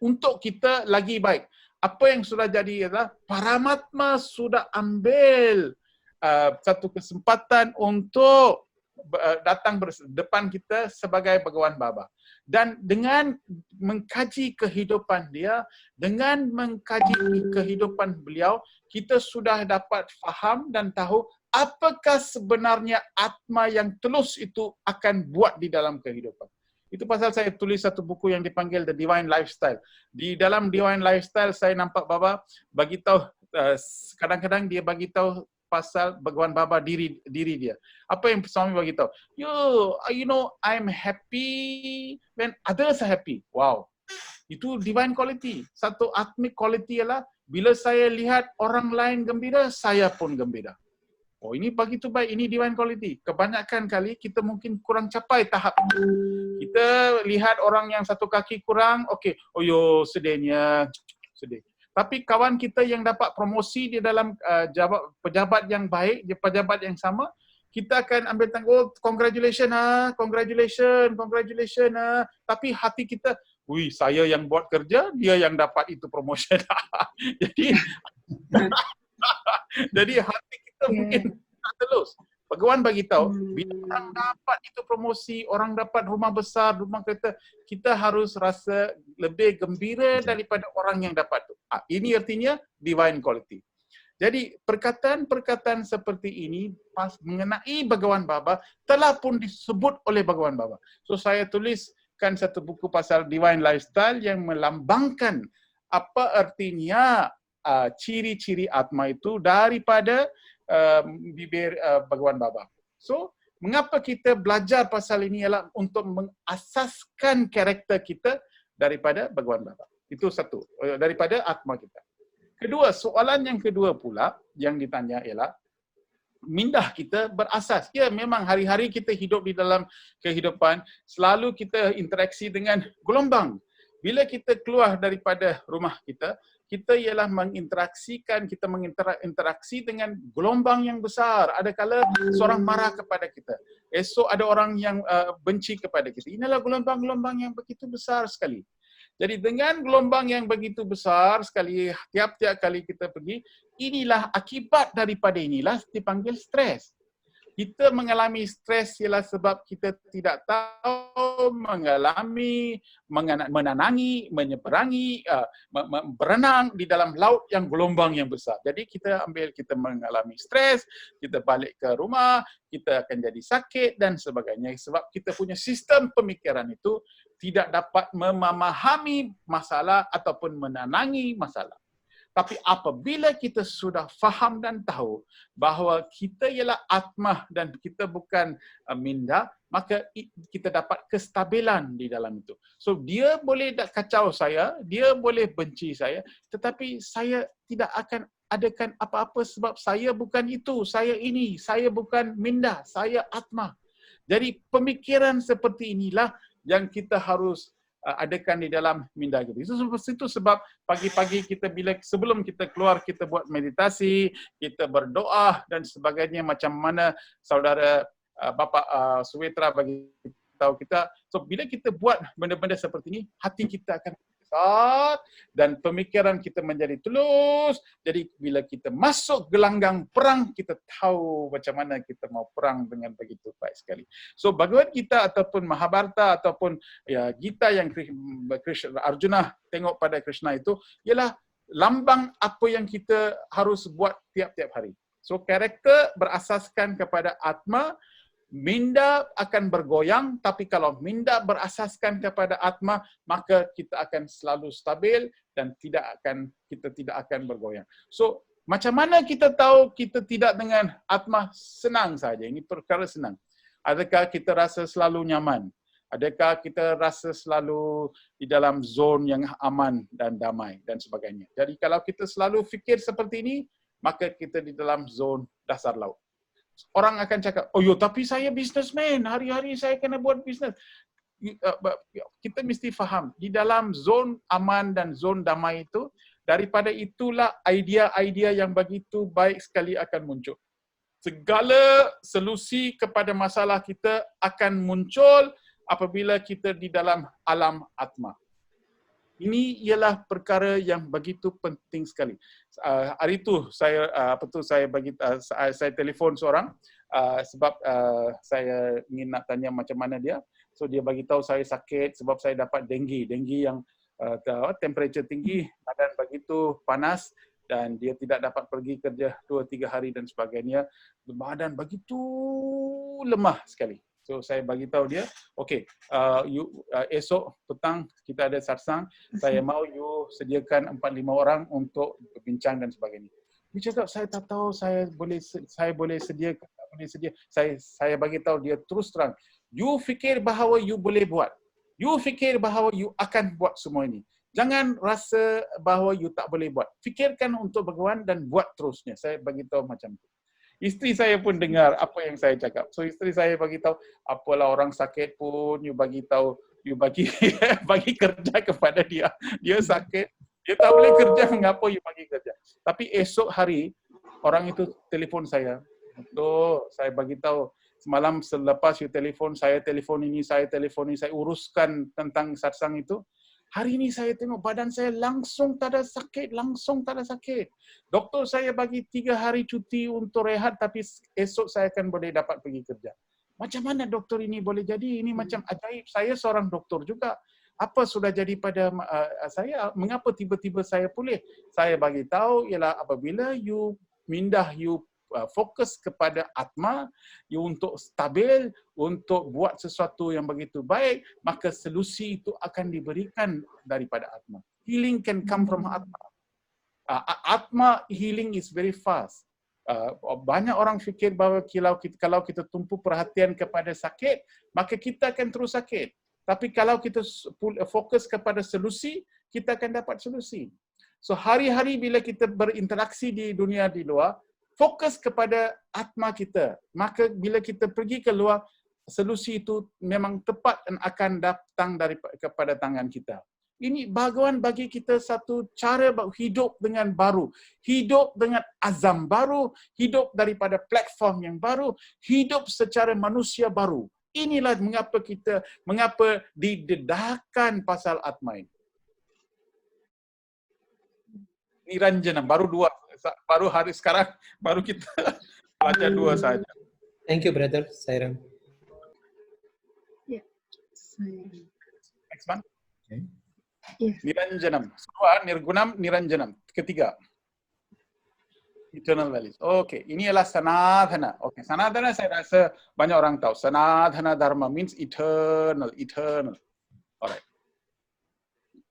untuk kita lagi baik, apa yang sudah jadi adalah Paramatma sudah ambil satu kesempatan untuk datang berdepan kita sebagai Bhagawan Baba. Dan dengan mengkaji kehidupan dia, dengan mengkaji kehidupan beliau, kita sudah dapat faham dan tahu apakah sebenarnya atma yang tulus itu akan buat di dalam kehidupan. Itu pasal saya tulis satu buku yang dipanggil The Divine Lifestyle. Di dalam Divine Lifestyle saya nampak Baba bagi tahu, kadang-kadang dia bagi tahu pasal Bhagawan Baba diri dia. Apa yang suami bagi tahu? You know, I'm happy when others are happy. Wow. Itu divine quality. Satu atmic quality ialah bila saya lihat orang lain gembira, saya pun gembira. Oh, ini begitu baik, ini divine quality. Kebanyakan kali kita mungkin kurang capai tahap itu. Kita lihat orang yang satu kaki kurang, okey, oh yo sedihnya, sedih. Tapi kawan kita yang dapat promosi di dalam pejabat yang baik, pejabat yang sama, kita akan ambil tanggung, congratulations congratulations. Tapi hati kita, wih, saya yang buat kerja, dia yang dapat itu promotion. Jadi hati kita mungkin tak telus. Bhagawan bagi tahu, bila orang dapat itu promosi, orang dapat rumah besar, rumah kereta, kita harus rasa lebih gembira daripada orang yang dapat itu. Ini artinya divine quality. Jadi perkataan-perkataan seperti ini mengenai Bhagawan Baba telah pun disebut oleh Bhagawan Baba. So saya tuliskan satu buku pasal divine lifestyle yang melambangkan apa artinya ciri-ciri atma itu daripada bibir Bhagawan Baba. So mengapa kita belajar pasal ini ialah untuk mengasaskan karakter kita daripada Bhagawan Baba. Itu satu, daripada atma kita. Kedua, soalan yang kedua pula yang ditanya ialah mindah kita berasas. Ya, memang hari-hari kita hidup di dalam kehidupan, selalu kita interaksi dengan gelombang. Bila kita keluar daripada rumah kita, kita ialah menginteraksikan, kita menginteraksi dengan gelombang yang besar. Ada kala seorang marah kepada kita. Esok ada orang yang benci kepada kita. Inilah gelombang-gelombang yang begitu besar sekali. Jadi dengan gelombang yang begitu besar sekali, tiap-tiap kali kita pergi, inilah akibat daripada inilah dipanggil stres. Kita mengalami stres ialah sebab kita tidak tahu menenangi, menyeberangi, berenang di dalam laut yang gelombang yang besar. Jadi kita mengalami stres, kita balik ke rumah, kita akan jadi sakit dan sebagainya. Sebab kita punya sistem pemikiran itu tidak dapat memahami masalah ataupun menenangi masalah. Tapi apabila kita sudah faham dan tahu bahawa kita ialah atma dan kita bukan minda, maka kita dapat kestabilan di dalam itu. So dia boleh kacau saya, dia boleh benci saya, tetapi saya tidak akan adakan apa-apa sebab saya bukan itu, saya ini, saya bukan minda, saya atma. Jadi pemikiran seperti inilah yang kita harus adakan di dalam minda kita. Itu sebab pagi-pagi kita sebelum kita keluar kita buat meditasi, kita berdoa dan sebagainya macam mana saudara Bapak Suwetra bagi tahu kita. So bila kita buat benda-benda seperti ini, hati kita akan besar dan pemikiran kita menjadi tulus. Jadi bila kita masuk gelanggang perang, kita tahu macam mana kita mau perang dengan begitu baik sekali. So Bhagavad Gita ataupun Mahabharata ataupun Gita yang Arjuna tengok pada Krishna itu ialah lambang apa yang kita harus buat tiap-tiap hari. So karakter berasaskan kepada atma. Minda akan bergoyang, tapi kalau minda berasaskan kepada atma, maka kita akan selalu stabil dan kita tidak akan bergoyang. So, macam mana kita tahu kita tidak dengan atma? Senang saja, ini perkara senang. Adakah kita rasa selalu nyaman? Adakah kita rasa selalu di dalam zon yang aman dan damai dan sebagainya? Jadi kalau kita selalu fikir seperti ini, maka kita di dalam zon dasar laut. Orang akan cakap, oh yo, tapi saya businessman, hari-hari saya kena buat bisnes. Kita mesti faham, di dalam zon aman dan zon damai itu, daripada itulah idea-idea yang begitu baik sekali akan muncul. Segala solusi kepada masalah kita akan muncul apabila kita di dalam alam atma. Ini ialah perkara yang begitu penting sekali. Hari itu saya saya telefon seorang sebab saya ingin nak tanya macam mana dia. So dia bagi tahu saya sakit sebab saya dapat denggi yang temperature tinggi, badan begitu panas dan dia tidak dapat pergi kerja 2-3 hari dan sebagainya. Badan begitu lemah sekali. So saya bagi tahu dia, okay, esok petang kita ada satsang, saya mau you sediakan 4-5 orang untuk berbincang dan sebagainya. Dia cakap saya tak tahu saya boleh sedia. Saya bagi tahu dia terus terang. You fikir bahawa you boleh buat. You fikir bahawa you akan buat semua ini. Jangan rasa bahawa you tak boleh buat. Fikirkan untuk Bhagawan dan buat terusnya. Saya bagi tahu macam itu. Isteri saya pun dengar apa yang saya cakap. So isteri saya bagi tahu, apalah orang sakit pun you bagi tahu, you bagi kerja kepada dia. Dia sakit, dia tak boleh kerja, mengapa you bagi kerja? Tapi esok hari orang itu telefon saya. Saya bagi tahu semalam selepas you telefon, saya telefon ini, saya uruskan tentang satsang itu. Hari ini saya tengok badan saya langsung tak ada sakit. Doktor saya bagi 3 hari cuti untuk rehat, tapi esok saya akan boleh dapat pergi kerja. Macam mana doktor ini boleh jadi? Ini macam ajaib. Saya seorang doktor juga. Apa sudah jadi pada saya? Mengapa tiba-tiba saya pulih? Saya bagi tahu ialah apabila you fokus kepada atma, you untuk stabil, untuk buat sesuatu yang begitu baik, maka solusi itu akan diberikan daripada atma. Healing can come from atma. Atma healing is very fast. Banyak orang fikir bahawa kalau kita tumpu perhatian kepada sakit, maka kita akan terus sakit. Tapi kalau kita fokus kepada solusi, kita akan dapat solusi. So hari-hari bila kita berinteraksi di dunia di luar, fokus kepada atma kita. Maka bila kita pergi keluar, solusi itu memang tepat dan akan datang kepada tangan kita. Ini Bhagawan bagi kita satu cara hidup dengan baru. Hidup dengan azam baru, hidup daripada platform yang baru, hidup secara manusia baru. Inilah mengapa didedahkan pasal atma ini. Niranjanam, baru 2. Baru hari sekarang, baru kita baca 2 saja. Thank you, Brother Sairam. Next one. Okay. Niranjanam. Kedua, Nirgunam, Niranjanam. Ketiga. Eternal values. Okay, ini adalah sanadhana. Okay, sanadhana saya rasa banyak orang tahu. Sanadhana dharma means eternal. Alright.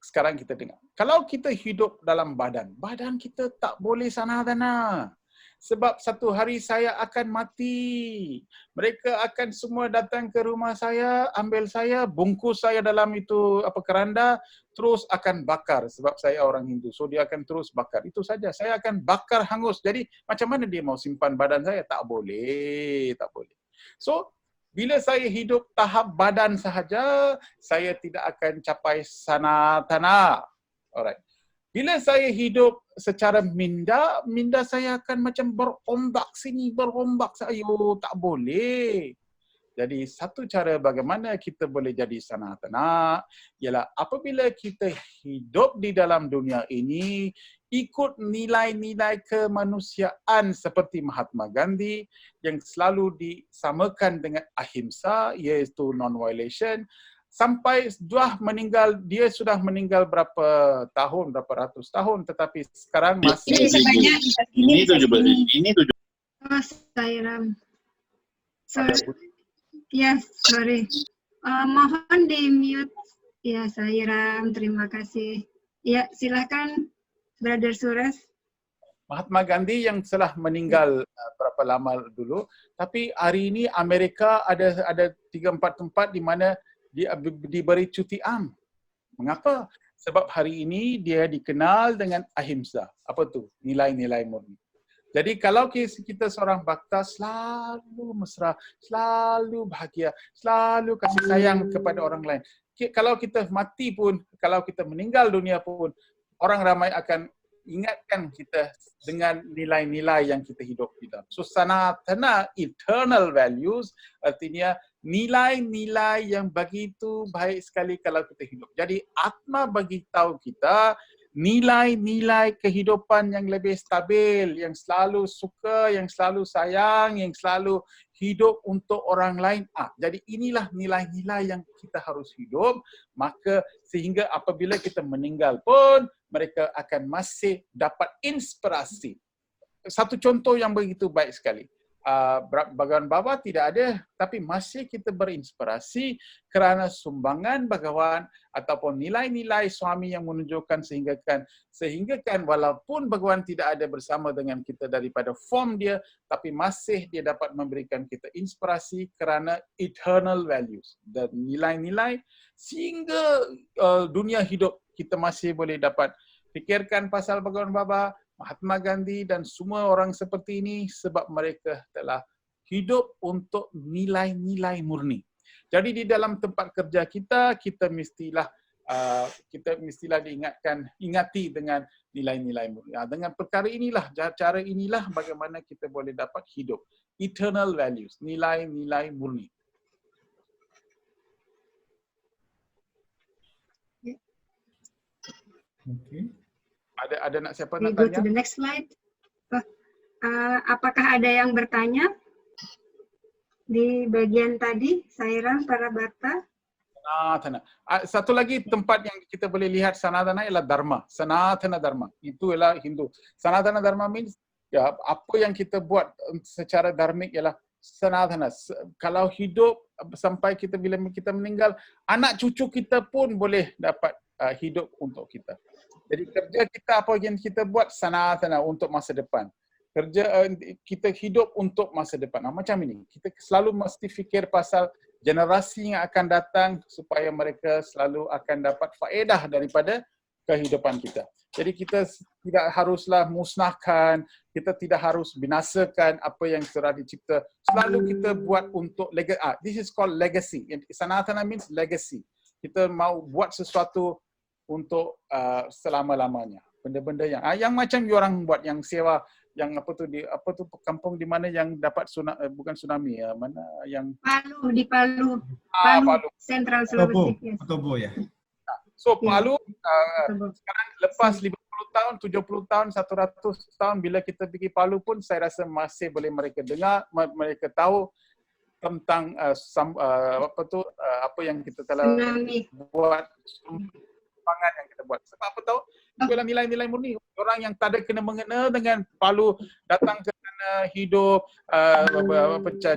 Sekarang kita dengar. Kalau kita hidup dalam badan kita tak boleh sanadhana. Sebab satu hari saya akan mati. Mereka akan semua datang ke rumah saya, ambil saya, bungkus saya dalam itu keranda, terus akan bakar. Sebab saya orang Hindu, so dia akan terus bakar. Itu saja, saya akan bakar hangus. Jadi macam mana dia mau simpan badan saya? Tak boleh. So, bila saya hidup tahap badan sahaja, saya tidak akan capai sanatana. Alright. Bila saya hidup secara minda saya akan macam berombak sini, berombak saya. Tak boleh. Jadi satu cara bagaimana kita boleh jadi sanatana ialah apabila kita hidup di dalam dunia ini ikut nilai-nilai kemanusiaan seperti Mahatma Gandhi yang selalu disamakan dengan ahimsa, iaitu non-violation. Sampai dia sudah meninggal berapa ratus tahun, tetapi sekarang masih ini 17. Oh, Sairam. Sorry. Mohon di-mute. Ya, Sairam, terima kasih. Ya, silakan Brother Suresh. Mahatma Gandhi yang telah meninggal berapa lama dulu, tapi hari ini Amerika ada 3-4 tempat di mana dia diberi cuti am. Mengapa? Sebab hari ini dia dikenal dengan ahimsa. Apa tu? Nilai-nilai murni. Jadi kalau kita seorang bhakta selalu mesra, selalu bahagia, selalu kasih sayang kepada orang lain. Kalau kita mati pun, kalau kita meninggal dunia pun, orang ramai akan ingatkan kita dengan nilai-nilai yang kita hidup di dalam. So sanatana, eternal values, artinya nilai-nilai yang begitu baik sekali kalau kita hidup. Jadi atma bagi tahu kita nilai-nilai kehidupan yang lebih stabil, yang selalu suka, yang selalu sayang, yang selalu hidup untuk orang lain. Jadi inilah nilai-nilai yang kita harus hidup, maka sehingga apabila kita meninggal pun mereka akan masih dapat inspirasi. Satu contoh yang begitu baik sekali. Bhagawan Baba tidak ada, tapi masih kita berinspirasi kerana sumbangan Bhagawan ataupun nilai-nilai suami yang menunjukkan sehinggakan walaupun Bhagawan tidak ada bersama dengan kita daripada form dia, tapi masih dia dapat memberikan kita inspirasi kerana eternal values dan nilai-nilai sehingga dunia hidup kita masih boleh dapat fikirkan pasal Bhagawan Baba, Mahatma Gandhi dan semua orang seperti ini sebab mereka telah hidup untuk nilai-nilai murni. Jadi di dalam tempat kerja kita mestilah ingati dengan nilai-nilai murni. Dengan perkara inilah, cara inilah bagaimana kita boleh dapat hidup eternal values, nilai-nilai murni. Okay. Ada nak siapa We nak go to tanya? the next slide. Apakah ada yang bertanya di bagian tadi, Sairam, para bakta? Sanatana. Satu lagi tempat yang kita boleh lihat sanatana ialah dharma. Sanatana dharma. Itu ialah Hindu. Sanatana dharma means ya, apa yang kita buat secara dharmik ialah sanatana. Kalau hidup sampai kita bila kita meninggal, anak cucu kita pun boleh dapat hidup untuk kita. Jadi kerja kita apa yang kita buat sanatana untuk masa depan. Kerja kita hidup untuk masa depan. Macam ini. Kita selalu mesti fikir pasal generasi yang akan datang supaya mereka selalu akan dapat faedah daripada kehidupan kita. Jadi kita tidak haruslah musnahkan, kita tidak harus binasakan apa yang telah dicipta. Selalu kita buat untuk legacy. This is called legacy. Sanatana means legacy. Kita mau buat sesuatu untuk selama-lamanya. Benda-benda yang macam orang buat yang sewa yang apa tu kampung di mana yang dapat bukan tsunami ya, mana yang Palu, di Palu. Palu. Central Sulawesi. Yes. Tobo ya. So Palu Tobo. sekarang lepas 50 tahun, 70 tahun, 100 tahun bila kita pergi Palu pun saya rasa masih boleh mereka dengar, mereka tahu tentang apa yang kita telah Tsunami. buat, pangan yang kita buat. Sebab apa tahu? Ialah nilai-nilai murni. Orang yang tak ada kena-mengena dengan Palu datang ke sana, hidup,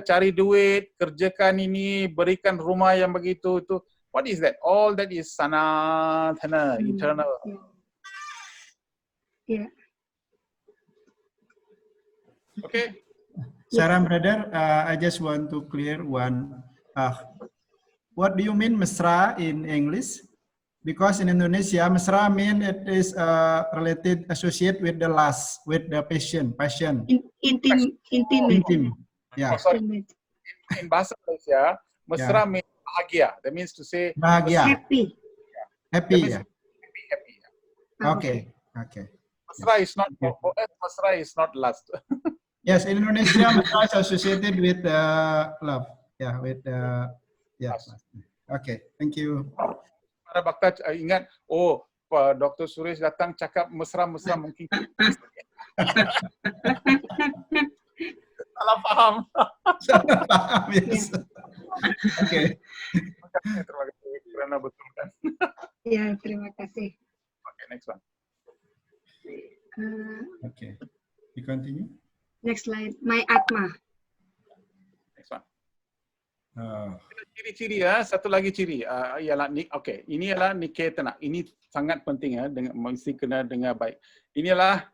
cari duit, kerjakan ini, berikan rumah yang begitu itu. What is that? All that is sanatana, eternal. Yeah. Okay. Saram brother, I just want to clear one. What do you mean mesra in English? Because in Indonesia, mesra mean it is related, associated with the lust, with the passion. Intim. Yeah. Oh, sorry. In bahasa Malaysia, mesra means bahagia. That means to say Bahagia. Happy. Happy. Yeah. Happy. Okay. Okay. Mesra is not for us. Mesra is not lust. Yes, in Indonesia, mesra is associated with love. Yeah, with yeah. Okay. Thank you. Para bakta ingat, Dr. Suresh datang cakap mesra-mesra mungkin. Salah faham. Salah paham, yes. Okay. Terima kasih kerana betulkan. Ya, terima kasih. Okay, next one. Okay. We continue. Next slide. My Atma. Next one. Oh. Ciri-ciri satu lagi ciri ialah ini ialah niketana. Ini sangat penting dengan mesti kena dengar baik. Ini adalah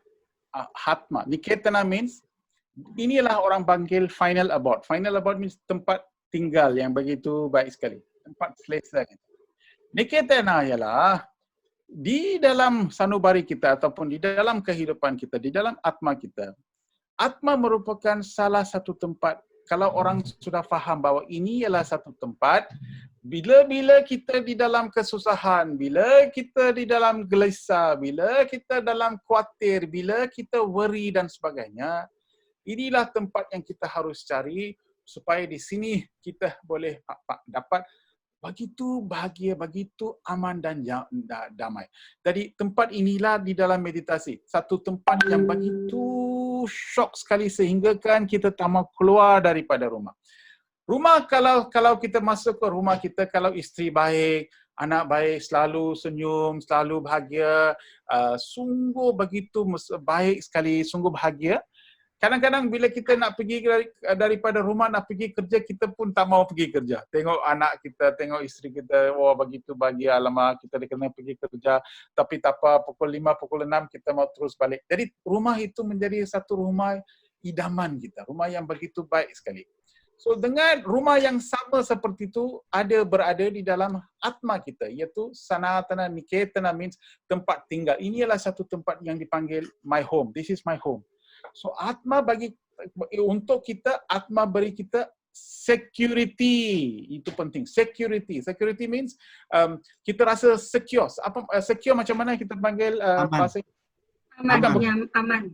hatma. Niketana means inilah orang panggil final abode. Final abode means tempat tinggal yang begitu baik sekali. Tempat selesa. Niketana ialah di dalam sanubari kita ataupun di dalam kehidupan kita, di dalam atma kita. Atma merupakan salah satu tempat. Kalau orang sudah faham bahawa ini ialah satu tempat, bila-bila kita di dalam kesusahan, bila kita di dalam gelisah, bila kita dalam khawatir, bila kita worry dan sebagainya, inilah tempat yang kita harus cari supaya di sini kita boleh dapat begitu bahagia, begitu aman dan damai. Jadi tempat inilah di dalam meditasi. Satu tempat yang begitu syok sekali sehingga kan kita tak mau keluar daripada rumah. Rumah kalau kita masuk ke rumah kita, kalau isteri baik, anak baik, selalu senyum, selalu bahagia, sungguh begitu baik sekali, sungguh bahagia. Kadang-kadang bila kita nak pergi daripada rumah, nak pergi kerja, kita pun tak mau pergi kerja. Tengok anak kita, tengok isteri kita, begitu bahagia, alamak kita kena pergi kerja. Tapi tak apa, pukul 5, pukul 6 kita mau terus balik. Jadi rumah itu menjadi satu rumah idaman kita, rumah yang begitu baik sekali. So dengan rumah yang sama seperti itu, berada di dalam atma kita, iaitu sanatana niketana means tempat tinggal. Ini adalah satu tempat yang dipanggil my home. This is my home. So atma untuk kita, atma beri kita security. Itu penting. Security. Security means kita rasa secure. Secure macam mana kita panggil bahasa? Aman.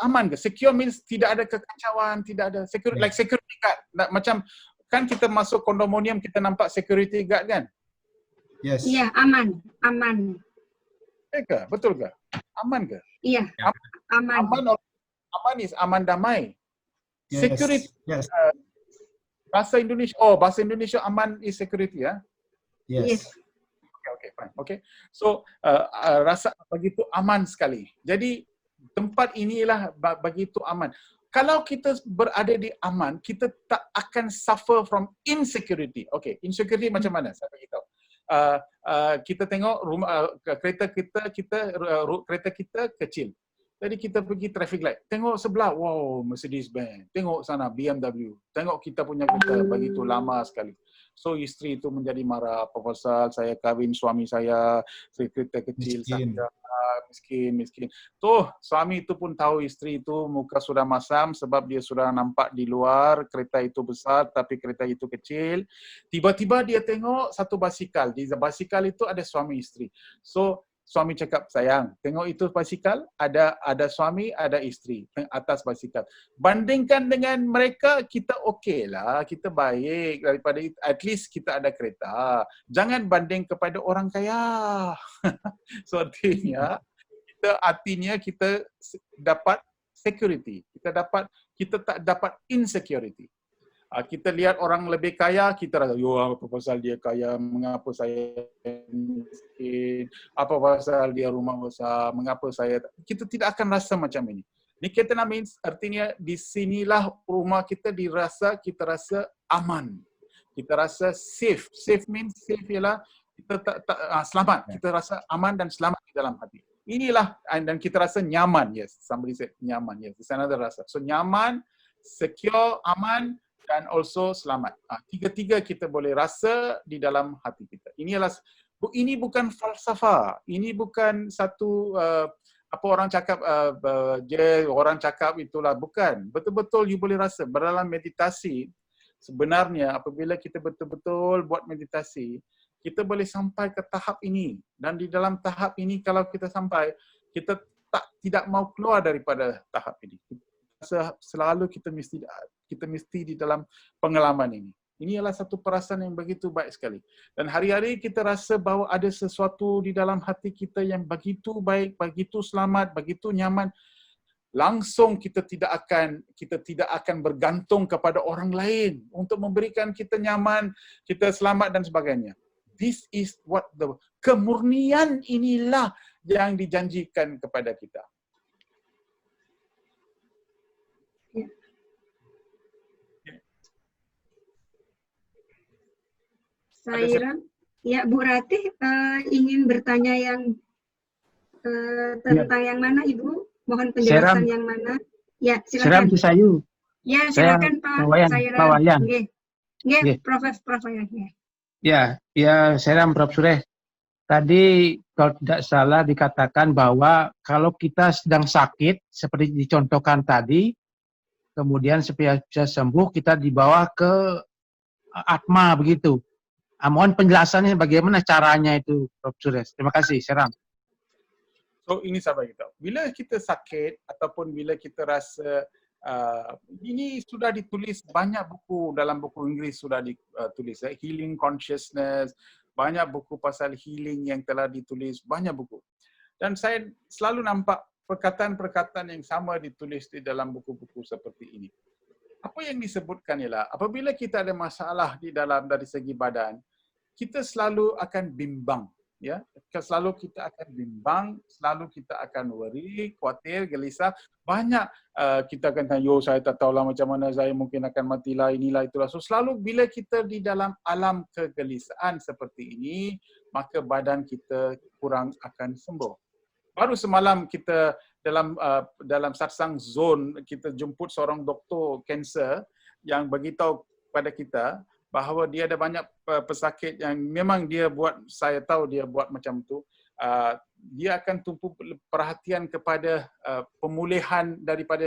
Aman ke? Secure means tidak ada kekacauan, tidak ada security, like security guard. Macam kan kita masuk kondominium kita nampak security guard kan? Yes. Iya, aman. ke? Betul ke? Aman ke? Iya, aman. Aman is aman damai. Yes. Security. Yes. Bahasa Indonesia. Oh, bahasa Indonesia aman is security ya. Yes. Okay, fine. Okay. So rasa begitu aman sekali. Jadi tempat inilah begitu aman. Kalau kita berada di aman, kita tak akan suffer from insecurity. Okay, insecurity macam mana? Saya beritahu. Kita tengok rumah kereta kita kecil. Jadi kita pergi traffic light. Tengok sebelah, wow, Mercedes-Benz. Tengok sana, BMW. Tengok kita punya kereta, begitu lama sekali. So isteri itu menjadi marah. Apa pasal saya kahwin suami saya kereta kecil, miskin. Tuh, suami itu pun tahu isteri itu muka sudah masam sebab dia sudah nampak di luar kereta itu besar tapi kereta itu kecil. Tiba-tiba dia tengok satu basikal. Di basikal itu ada suami isteri. So suami cakap, sayang, tengok itu basikal, ada suami, ada isteri atas basikal. Bandingkan dengan mereka, kita okey lah, kita baik daripada itu. At least kita ada kereta. Jangan banding kepada orang kaya. So artinya kita dapat security. Kita tak dapat insecurity. Kita lihat orang lebih kaya, kita rasa, yo, apa pasal dia kaya, mengapa saya miskin, apa pasal dia rumah besar, mengapa saya... Kita tidak akan rasa macam ini. Niketana means artinya di sinilah rumah kita kita rasa aman. Kita rasa safe. Safe means safe ialah kita selamat. Kita rasa aman dan selamat di dalam hati. Inilah, dan kita rasa nyaman. Yes, somebody said nyaman. Yes, it's another rasa. So nyaman, secure, aman, dan also selamat. Tiga-tiga kita boleh rasa di dalam hati kita. Ini bukan falsafah. Ini bukan satu apa orang cakap orang cakap itulah, bukan. Betul-betul you boleh rasa dalam meditasi. Sebenarnya apabila kita betul-betul buat meditasi, kita boleh sampai ke tahap ini. Dan di dalam tahap ini kalau kita sampai, kita tidak mau keluar daripada tahap ini. Selalu kita mesti di dalam pengalaman ini. Ini adalah satu perasaan yang begitu baik sekali. Dan hari-hari kita rasa bahawa ada sesuatu di dalam hati kita yang begitu baik, begitu selamat, begitu nyaman. Langsung kita tidak akan bergantung kepada orang lain untuk memberikan kita nyaman, kita selamat dan sebagainya. This is what kemurnian inilah yang dijanjikan kepada kita. Saya, ya Bu Ratih ingin bertanya yang tentang yang mana Ibu? Mohon penjelasan yang mana? Ya, silakan. Sayu. Ya, silakan Pak Wayan. Nggih, Prof. Wayan. Ya, Seram Prof. Sureh. Tadi kalau tidak salah dikatakan bahwa kalau kita sedang sakit, seperti dicontohkan tadi, kemudian supaya bisa sembuh, kita dibawa ke Atma begitu. Mohon penjelasannya bagaimana caranya itu, Prof. Sureh. Terima kasih, Seram. So ini sahabat kita. Bila kita sakit ataupun bila kita rasa ini sudah ditulis banyak buku dalam buku Inggeris sudah ditulis Healing Consciousness, banyak buku pasal healing yang telah ditulis, banyak buku. Dan saya selalu nampak perkataan-perkataan yang sama ditulis di dalam buku-buku seperti ini. Apa yang disebutkan ialah apabila kita ada masalah di dalam dari segi badan, kita selalu akan bimbang. Ya, selalu kita akan bimbang, selalu kita akan worry, khawatir, gelisah. Banyak kita akan tanya, yo saya tak tahulah macam mana, saya mungkin akan matilah, inilah, itulah. So selalu bila kita di dalam alam kegelisahan seperti ini, maka badan kita kurang akan sembuh. Baru semalam kita dalam satsang zone, kita jemput seorang doktor kanser yang beritahu kepada kita, bahawa dia ada banyak pesakit yang memang dia buat, saya tahu dia buat macam tu, dia akan tumpu perhatian kepada pemulihan daripada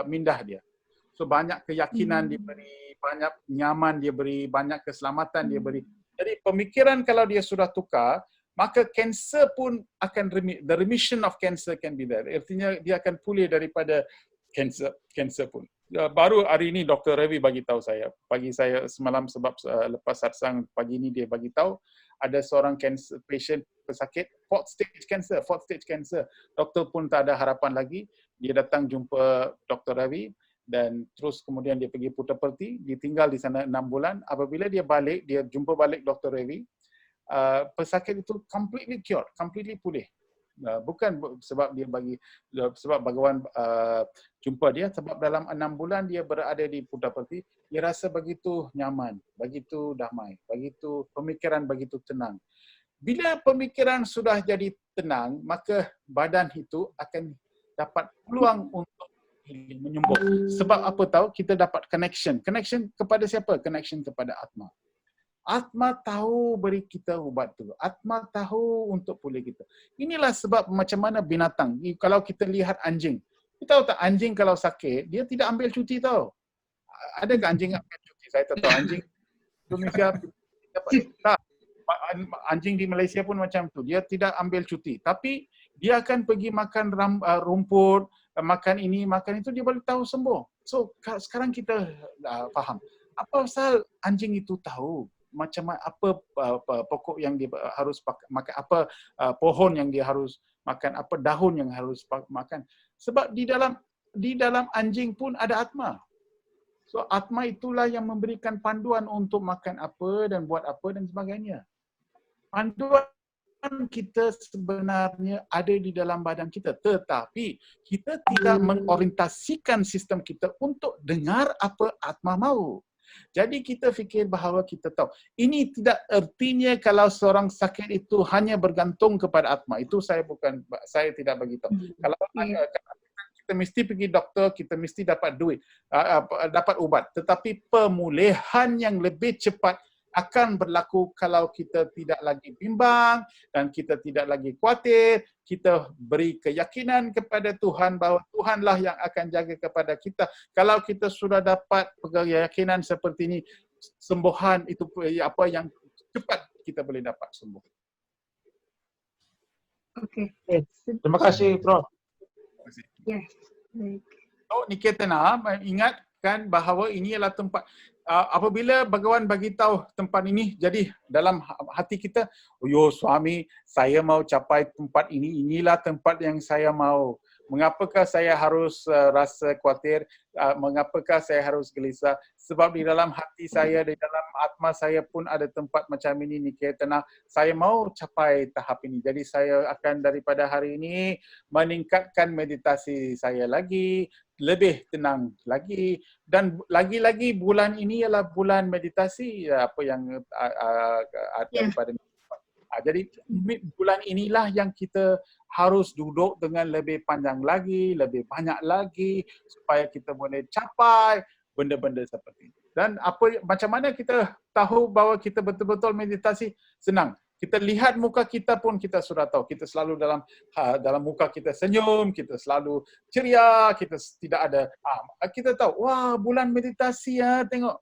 mindah dia. So banyak keyakinan dia beri, banyak nyaman dia beri, banyak keselamatan dia beri. Jadi pemikiran kalau dia sudah tukar, maka kanser pun akan the remission of cancer can be there. Artinya dia akan pulih daripada kanser pun. Baru hari ini Dr. Ravi bagi tahu saya, pagi saya semalam sebab lepas satsang pagi ini dia bagi tahu ada seorang patient pesakit fourth stage cancer. Doktor pun tak ada harapan lagi. Dia datang jumpa Dr. Ravi dan terus kemudian dia pergi Puttaparthi, dia tinggal di sana 6 bulan. Apabila dia balik, dia jumpa balik Dr. Ravi, pesakit itu completely cured, completely pulih. Bukan sebab Bhagawan jumpa dia, sebab dalam 6 bulan dia berada di Puttaparthi, dia rasa begitu nyaman, begitu damai, begitu pemikiran begitu tenang. Bila pemikiran sudah jadi tenang, maka badan itu akan dapat peluang untuk menyembuh. Sebab apa tahu? Kita dapat connection. Connection kepada siapa? Connection kepada Atma. Atma tahu beri kita ubat tu. Atma tahu untuk pulih kita. Inilah sebab macam mana binatang. Kalau kita lihat anjing. Kita tahu tak anjing kalau sakit, dia tidak ambil cuti tau. Ada ke anjing ambil cuti? Saya tak tahu. Anjing Indonesia tak. Anjing di Malaysia pun macam tu. Dia tidak ambil cuti. Tapi dia akan pergi makan rumput, makan ini, makan itu, dia boleh tahu sembuh. So sekarang kita faham. Apa pasal anjing itu tahu macam apa pokok yang dia harus makan, apa pohon yang dia harus makan, apa daun yang harus makan. Sebab di dalam anjing pun ada Atma. So Atma itulah yang memberikan panduan untuk makan apa dan buat apa dan sebagainya. Panduan kita sebenarnya ada di dalam badan kita, tetapi kita tidak mengorientasikan sistem kita untuk dengar apa Atma mahu. Jadi kita fikir bahawa kita tahu. Ini tidak artinya kalau seorang sakit itu hanya bergantung kepada Atma. Itu saya tidak beritahu. Kalau kita mesti pergi doktor, kita mesti dapat duit, dapat ubat. Tetapi pemulihan yang lebih cepat akan berlaku kalau kita tidak lagi bimbang dan kita tidak lagi khawatir. Kita beri keyakinan kepada Tuhan bahawa Tuhanlah yang akan jaga kepada kita. Kalau kita sudah dapat keyakinan seperti ini, sembuhan itu apa yang cepat kita boleh dapat sembuh. Oke. Terima kasih, Prof. Ya, baik. So, Niketana, ingatkan bahawa ini adalah tempat. Apabila Bhagawan bagi tahu tempat ini, jadi dalam hati kita, yo Swami, saya mau capai tempat ini, inilah tempat yang saya mau. Mengapakah saya harus rasa khawatir? Mengapakah saya harus gelisah? Sebab di dalam hati saya, di dalam Atma saya pun ada tempat macam ini, Niketana. Saya mau capai tahap ini. Jadi saya akan daripada hari ini meningkatkan meditasi saya lagi, lebih tenang lagi, dan lagi-lagi bulan ini ialah bulan meditasi, apa yang ada pada jadi bulan inilah yang kita harus duduk dengan lebih panjang lagi, lebih banyak lagi supaya kita boleh capai benda-benda seperti ini. Dan macam mana kita tahu bahawa kita betul-betul meditasi? Senang. Kita lihat muka kita pun kita sudah tahu. Kita selalu dalam muka kita senyum, kita selalu ceria, kita tidak ada. Kita tahu, wah bulan meditasi ya, tengok.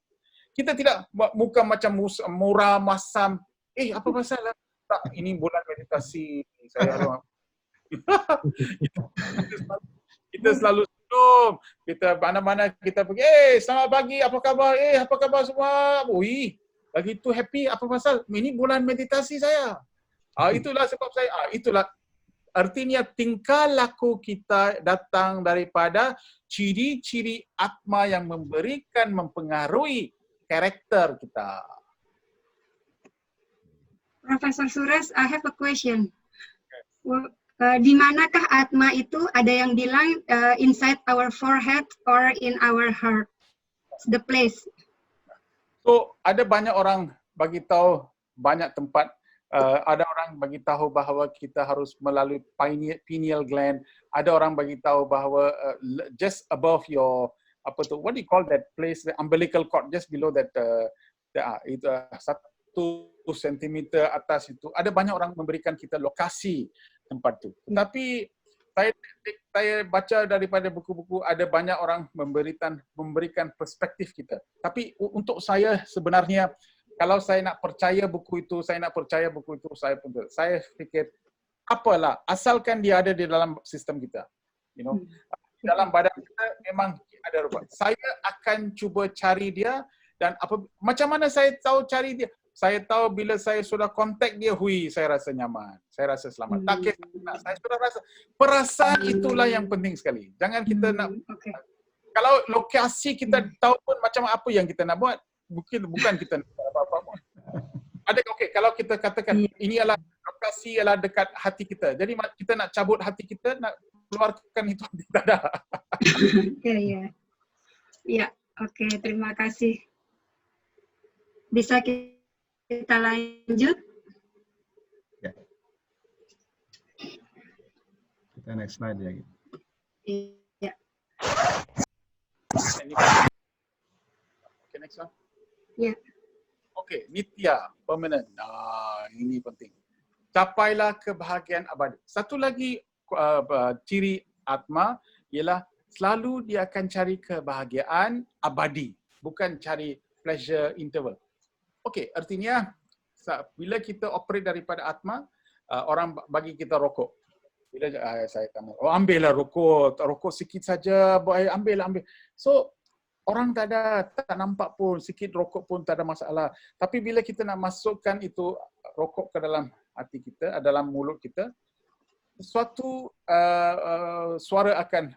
Kita tidak muka macam muram, masam. Apa pasal? Tak, ini bulan meditasi. Kita selalu senyum. Kita mana-mana kita pergi, selamat pagi, apa khabar? Apa khabar semua? Begitu happy, apa pasal? Ini bulan meditasi saya. Itulah sebab saya, itulah artinya tingkah laku kita datang daripada ciri-ciri Atma yang mempengaruhi karakter kita. Profesor Suresh, I have a question. Di manakah Atma itu? Ada yang bilang inside our forehead or in our heart. The place. So, ada banyak orang bagi tahu banyak tempat. Ada orang bagi tahu bahawa kita harus melalui pineal gland. Ada orang bagi tahu bahawa just above your what do you call that place, the umbilical cord, just below that itu 1 sentimeter atas itu. Ada banyak orang memberikan kita lokasi tempat itu. Tetapi saya baca daripada buku-buku, ada banyak orang memberikan perspektif kita. Tapi untuk saya sebenarnya, kalau saya nak percaya buku itu, saya saya fikir, apalah, asalkan dia ada di dalam sistem kita. Dalam badan kita memang ada rupa. Saya akan cuba cari dia, dan macam mana saya tahu cari dia? saya tahu bila saya sudah kontak dia, hui, saya rasa nyaman, saya rasa selamat. Tak kisah, saya sudah rasa. Perasaan itulah yang penting sekali. Jangan kita nak, kalau lokasi kita tahu pun macam apa yang kita nak buat, bukan kita nak apa-apa pun. Ada, okey, kalau kita katakan ini adalah lokasi adalah dekat hati kita. Jadi kita nak cabut hati kita, nak keluarkan itu, tidak ada. Ya, oke, terima kasih. Bisa kita lanjut? Ya. Kita next slide ya. Iya. Oke, next one. Ya. Oke, nitya, permanent. Ini penting. Capailah kebahagiaan abadi. Satu lagi ciri Atma ialah selalu dia akan cari kebahagiaan abadi, bukan cari pleasure interval. Okey, artinya bila kita operate daripada Atma, orang bagi kita rokok. Bila saya tanya, oh ambillah rokok sikit saja, ambil. So orang tak nampak pun, sikit rokok pun tak ada masalah. Tapi bila kita nak masukkan itu rokok ke dalam hati kita, dalam mulut kita, suatu suara akan,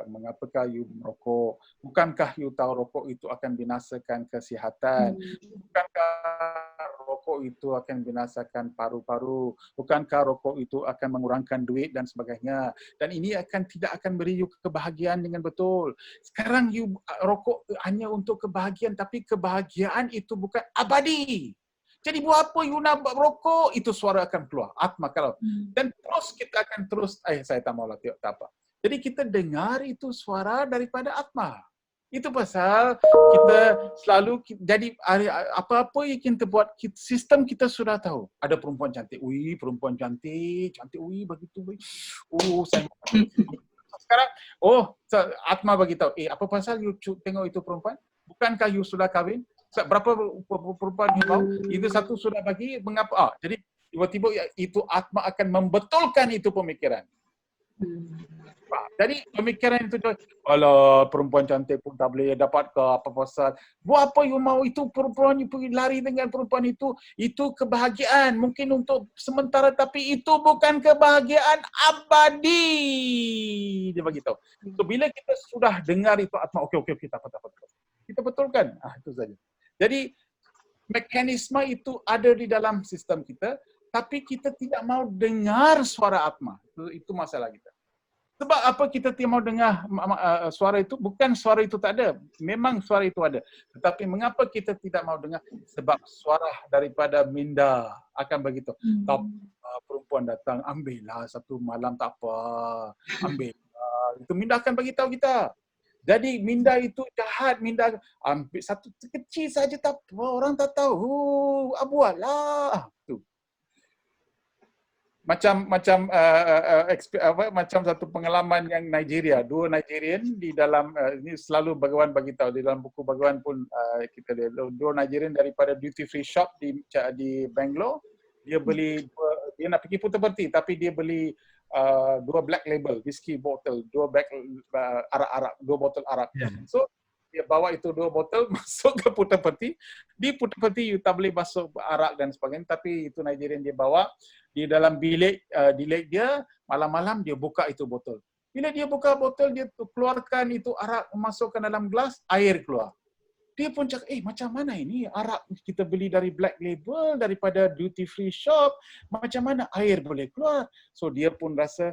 mengapakah you merokok? Bukankah you tahu rokok itu akan binasakan kesihatan? Bukankah rokok itu akan binasakan paru-paru? Bukankah rokok itu akan mengurangkan duit dan sebagainya? Dan ini tidak akan beri you kebahagiaan dengan betul. Sekarang you rokok hanya untuk kebahagiaan, tapi kebahagiaan itu bukan abadi. Jadi buat apa you nak rokok, itu suara akan keluar. Atma kalau. Dan terus kita akan terus, saya tak maulah tak apa. Jadi kita dengar itu suara daripada Atma. Itu pasal kita selalu, jadi apa-apa yang kita buat, sistem kita sudah tahu. Ada perempuan cantik, perempuan cantik, begitu. Saya sekarang, Atma bagi tahu, apa pasal you tengok itu perempuan? Bukankah you sudah kahwin? Berapa perempuan you tahu? Itu satu sudah bagi, mengapa? Jadi tiba-tiba itu Atma akan membetulkan itu pemikiran. Jadi pemikiran itu, alah perempuan cantik pun tak boleh dapat ke apa pasal. Buat apa you mau itu perempuan, you pergi lari dengan perempuan itu kebahagiaan. Mungkin untuk sementara, tapi itu bukan kebahagiaan abadi. Dia bagi tahu. So bila kita sudah dengar itu Atma, okey, kita betulkan. Itu saja. Jadi mekanisme itu ada di dalam sistem kita, tapi kita tidak mau dengar suara Atma. Itu masalah kita. Sebab apa kita tidak mau dengar suara itu? Bukan suara itu tak ada. Memang suara itu ada. Tetapi mengapa kita tidak mau dengar? Sebab suara daripada minda akan begitu. Perempuan datang, ambillah satu malam tak apa. Ambillah. Itu minda akan bagi tahu kita. Jadi minda itu jahat, minda ambil satu kecil saja tak apa, orang tak tahu. Buatlah. Tu. Macam satu pengalaman yang Nigeria, dua Nigerian di dalam ini selalu Bhagawan bagi tahu di dalam buku Bhagawan pun kita lihat dua Nigerian daripada duty free shop di Bangalore. Dia dia nak pergi Puttaparthi tapi dia beli dua black label whisky bottle, dua botol arak. So dia bawa itu dua botol masuk ke Puttaparthi. Di Puttaparthi you tak boleh masuk arak dan sebagainya, tapi itu Nigerian dia bawa di dalam bilik dia, malam-malam dia buka itu botol. Bila dia buka botol, dia keluarkan itu arak, masukkan dalam gelas, air keluar. Dia pun cakap, macam mana ini arak kita beli dari black label, daripada duty free shop, macam mana air boleh keluar? So dia pun rasa,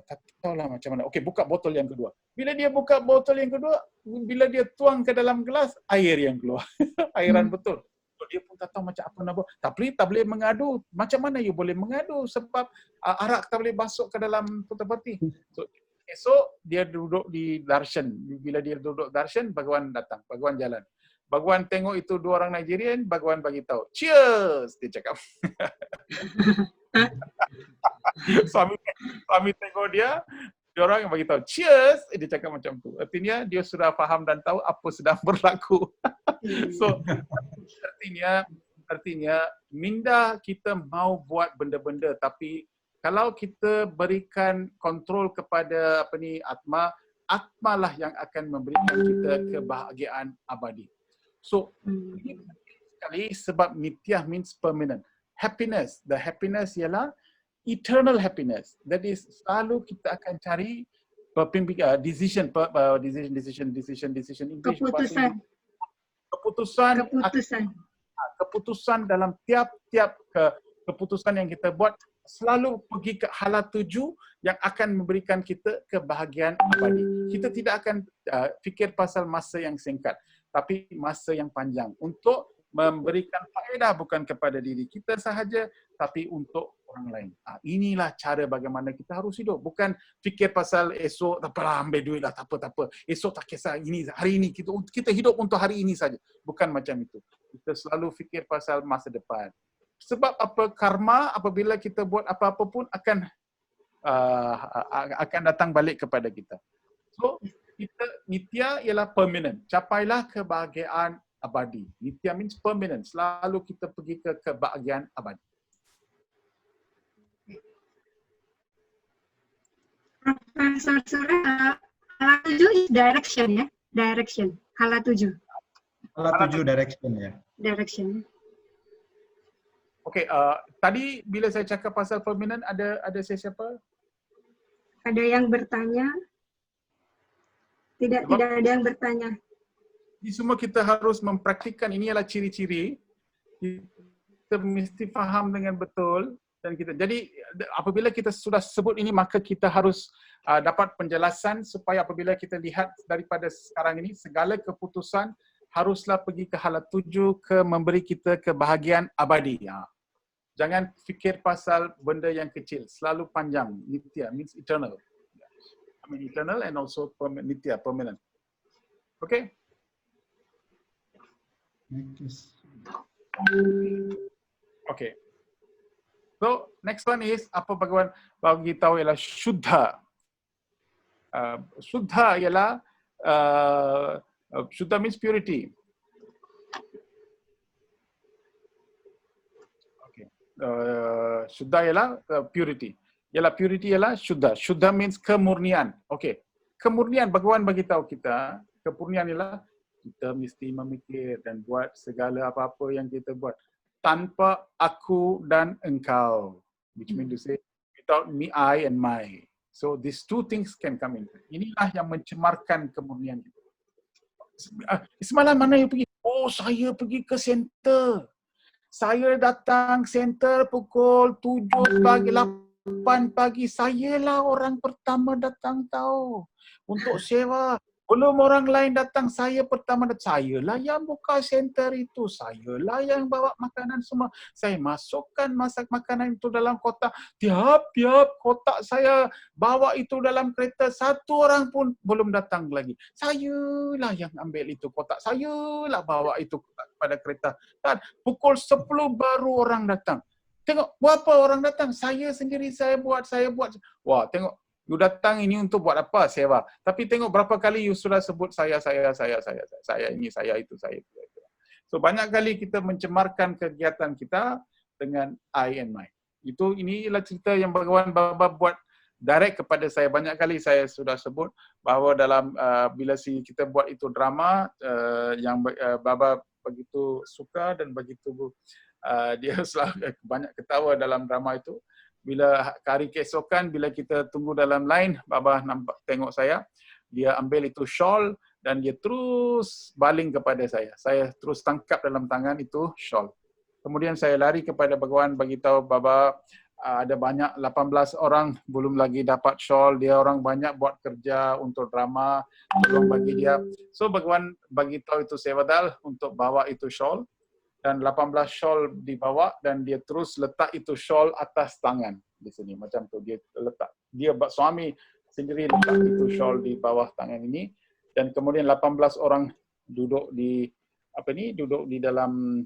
tak tahulah macam mana. Okey, buka botol yang kedua. Bila dia buka botol yang kedua, bila dia tuang ke dalam gelas, air yang keluar. Airan betul. So dia pun tak tahu macam apa nak buat. Tak boleh mengadu. Macam mana you boleh mengadu? Sebab arak tak boleh masuk ke dalam Puttaparthi. So esok dia duduk di darshan. Bila dia duduk darshan, Bhagawan datang. Bhagawan jalan. Bhagawan tengok itu dua orang Nigerian, Bhagawan bagi tahu. Cheers! Dia cakap. Suami tengok dia orang yang bagi tahu. Cheers! Dia cakap macam tu. Artinya dia sudah faham dan tahu apa sedang berlaku. So artinya minda kita mau buat benda-benda, tapi kalau kita berikan kontrol kepada Atma atma lah yang akan memberikan kita kebahagiaan abadi. So, ini penting sekali sebab nitya means permanent. Happiness, the happiness ialah eternal happiness. That is, selalu kita akan cari decision English. Keputusan dalam tiap-tiap keputusan yang kita buat selalu pergi ke hala tuju yang akan memberikan kita kebahagiaan abadi. Kita tidak akan fikir pasal masa yang singkat, tapi masa yang panjang untuk memberikan faedah bukan kepada diri kita sahaja, tapi untuk orang lain. Inilah cara bagaimana kita harus hidup. Bukan fikir pasal esok, tak apalah ambil duit lah, tak apa. Esok tak kisah, hari ini kita hidup untuk hari ini saja. Bukan macam itu. Kita selalu fikir pasal masa depan. Sebab apa, karma apabila kita buat apa-apa pun akan datang balik kepada kita. So, nitya ialah permanent. Capailah kebahagiaan abadi. Nitya means permanent. Selalu kita pergi ke kebahagiaan abadi. Profesor Surya, hala 7 is direction ya? Direction. Hala 7. Hala 7 direction ya. Direction. Okey, tadi bila saya cakap pasal permanent, ada siapa? Ada yang bertanya? Tidak ada yang bertanya. Ini semua kita harus mempraktikkan. Ini adalah ciri-ciri. Kita mesti faham dengan betul. Dan jadi apabila kita sudah sebut ini, maka kita harus dapat penjelasan supaya apabila kita lihat daripada sekarang ini, segala keputusan haruslah pergi ke hala 7 ke memberi kita kebahagiaan abadi. Jangan fikir pasal benda yang kecil, selalu panjang. Nitya means eternal. I mean eternal and also nitya, permanent. Okay? Okay. So next one is apa Bhagavan bagi tahu ialah Shuddha. Shuddha ialah Shuddha means purity. Shuddha ialah purity. Purity ialah Shuddha. Shuddha means kemurnian. Okay. Kemurnian, Bhagavan bagi tahu kita, kemurnian ialah kita mesti memikir dan buat segala apa-apa yang kita buat tanpa aku dan engkau. Which means to say, without me, I and my. So these two things can come in. Inilah yang mencemarkan kemurnian kita. Semalam mana yang pergi? Oh, saya pergi ke center. Saya datang center pukul 7 pagi, 8 pagi. Sayalah orang pertama datang tahu untuk sewa. Belum orang lain datang, saya pertama datang. Sayalah yang buka center itu. Sayalah yang bawa makanan semua. Saya masukkan masak makanan itu dalam kotak. Tiap-tiap kotak saya bawa itu dalam kereta. Satu orang pun belum datang lagi. Sayalah yang ambil itu kotak. Sayalah bawa itu kotak pada kereta. Dan pukul 10 baru orang datang. Tengok, berapa orang datang? Saya sendiri, saya buat. Wah, tengok. You datang ini untuk buat apa? Sewa. Tapi tengok berapa kali you sudah sebut saya ini, saya itu. So banyak kali kita mencemarkan kegiatan kita dengan I and my. Inilah cerita yang Bhagavan Baba buat direct kepada saya. Banyak kali saya sudah sebut bahawa dalam bila kita buat itu drama yang Baba begitu suka dan begitu dia selalu banyak ketawa dalam drama itu. Bila hari keesokan, bila kita tunggu dalam line, Baba nampak tengok saya, dia ambil itu shawl dan dia terus baling kepada saya. Saya terus tangkap dalam tangan itu shawl. Kemudian saya lari kepada Bhagavan bagi tahu Baba ada banyak 18 orang belum lagi dapat shawl. Dia orang banyak buat kerja untuk drama, tolong bagi dia. So Bhagavan bagi tahu itu Sevadal untuk bawa itu shawl. Dan 18 shawl dibawa dan dia terus letak itu shawl atas tangan di sini macam tu dia letak. Dia suami sendiri letak itu shawl di bawah tangan ini dan kemudian 18 orang duduk di dalam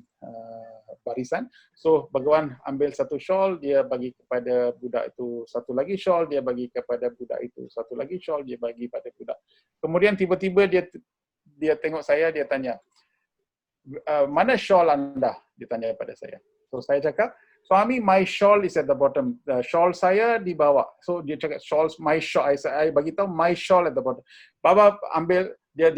barisan. So Bhagavan ambil satu shawl, dia bagi kepada budak itu satu lagi shawl, dia bagi kepada budak itu satu lagi shawl, dia bagi pada budak. Kemudian tiba-tiba dia tengok saya, dia tanya, mana shawl anda? Dia tanya pada saya. So saya cakap, Suami, my shawl is at the bottom. Shawl saya di bawah. So dia cakap shawl, my shawl. I bagi tahu my shawl at the bottom. Baba ambil dia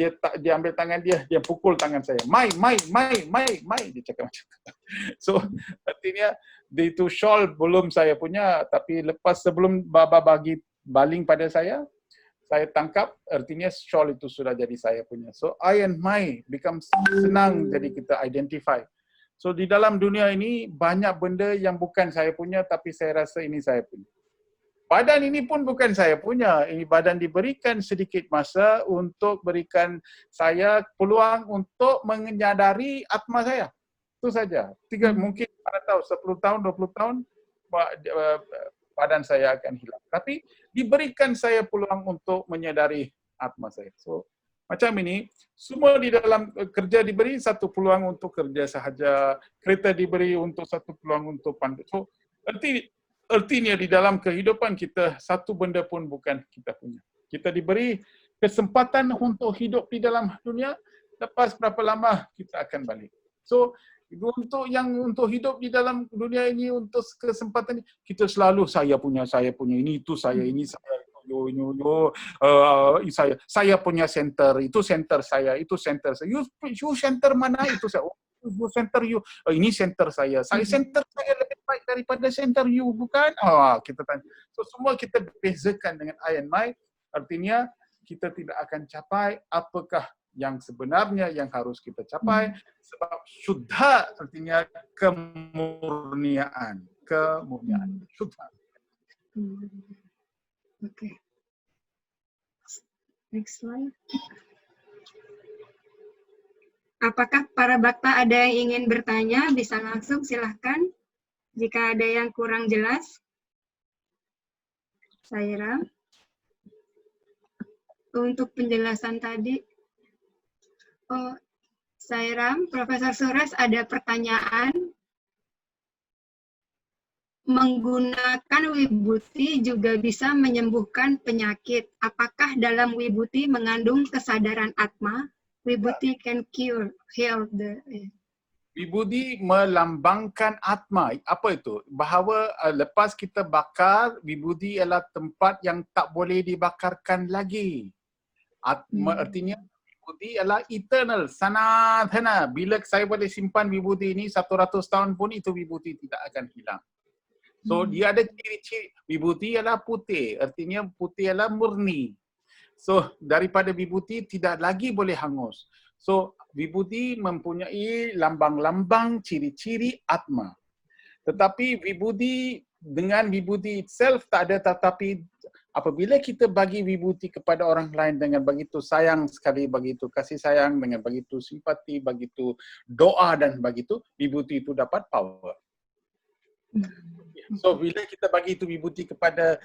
ambil tangan dia pukul tangan saya. My, dia cakap macam tu. So artinya itu shawl belum saya punya, tapi sebelum Baba bagi baling pada saya tangkap, artinya shawl itu sudah jadi saya punya. So I and my becomes senang jadi kita identify. So di dalam dunia ini banyak benda yang bukan saya punya, tapi saya rasa ini saya punya. Badan ini pun bukan saya punya. Ini badan diberikan sedikit masa untuk berikan saya peluang untuk menyadari atma saya. Itu saja. Mungkin mana tahu 10 tahun, 20 tahun badan saya akan hilang. Tapi diberikan saya peluang untuk menyadari atma saya. So macam ini, semua di dalam kerja diberi satu peluang untuk kerja sahaja, kereta diberi untuk satu peluang untuk pandu. So, artinya di dalam kehidupan kita, satu benda pun bukan kita punya. Kita diberi kesempatan untuk hidup di dalam dunia, lepas berapa lama kita akan balik. So, untuk hidup di dalam dunia ini, untuk kesempatan ini, kita selalu saya punya, ini itu saya, ini saya. Saya punya center, itu center saya, itu center saya. You center mana itu saya? You center you. Ini center saya. Center saya lebih baik daripada center you, bukan? Kita tanya. So semua kita bezakan dengan I and my. Artinya kita tidak akan capai apakah yang sebenarnya yang harus kita capai, sebab syuddha artinya kemurnian. Syuddha. Okay. Next slide. Apakah para bakta ada yang ingin bertanya? Bisa langsung, silahkan. Jika ada yang kurang jelas. Sairam. Untuk penjelasan tadi. Sairam, Profesor Suresh ada pertanyaan. Menggunakan wibuti juga bisa menyembuhkan penyakit. Apakah dalam wibuti mengandung kesadaran atma? Wibuti can heal the... Wibuti melambangkan atma. Apa itu? Bahawa lepas kita bakar, wibuti ialah tempat yang tak boleh dibakarkan lagi. Artinya wibuti ialah eternal, sanadhana. Bila saya boleh simpan wibuti ini 100 tahun pun itu wibuti tidak akan hilang. So dia ada ciri-ciri. Wibuti ialah putih, artinya putih ialah murni. So daripada wibuti tidak lagi boleh hangus. So wibuti mempunyai lambang-lambang ciri-ciri atma. Tetapi wibuti dengan wibuti itself tak ada, tetapi apabila kita bagi wibuti kepada orang lain dengan begitu sayang sekali, begitu kasih sayang, dengan begitu simpati, begitu doa dan begitu, wibuti itu dapat power. So bila kita bagi itu wibuti kepada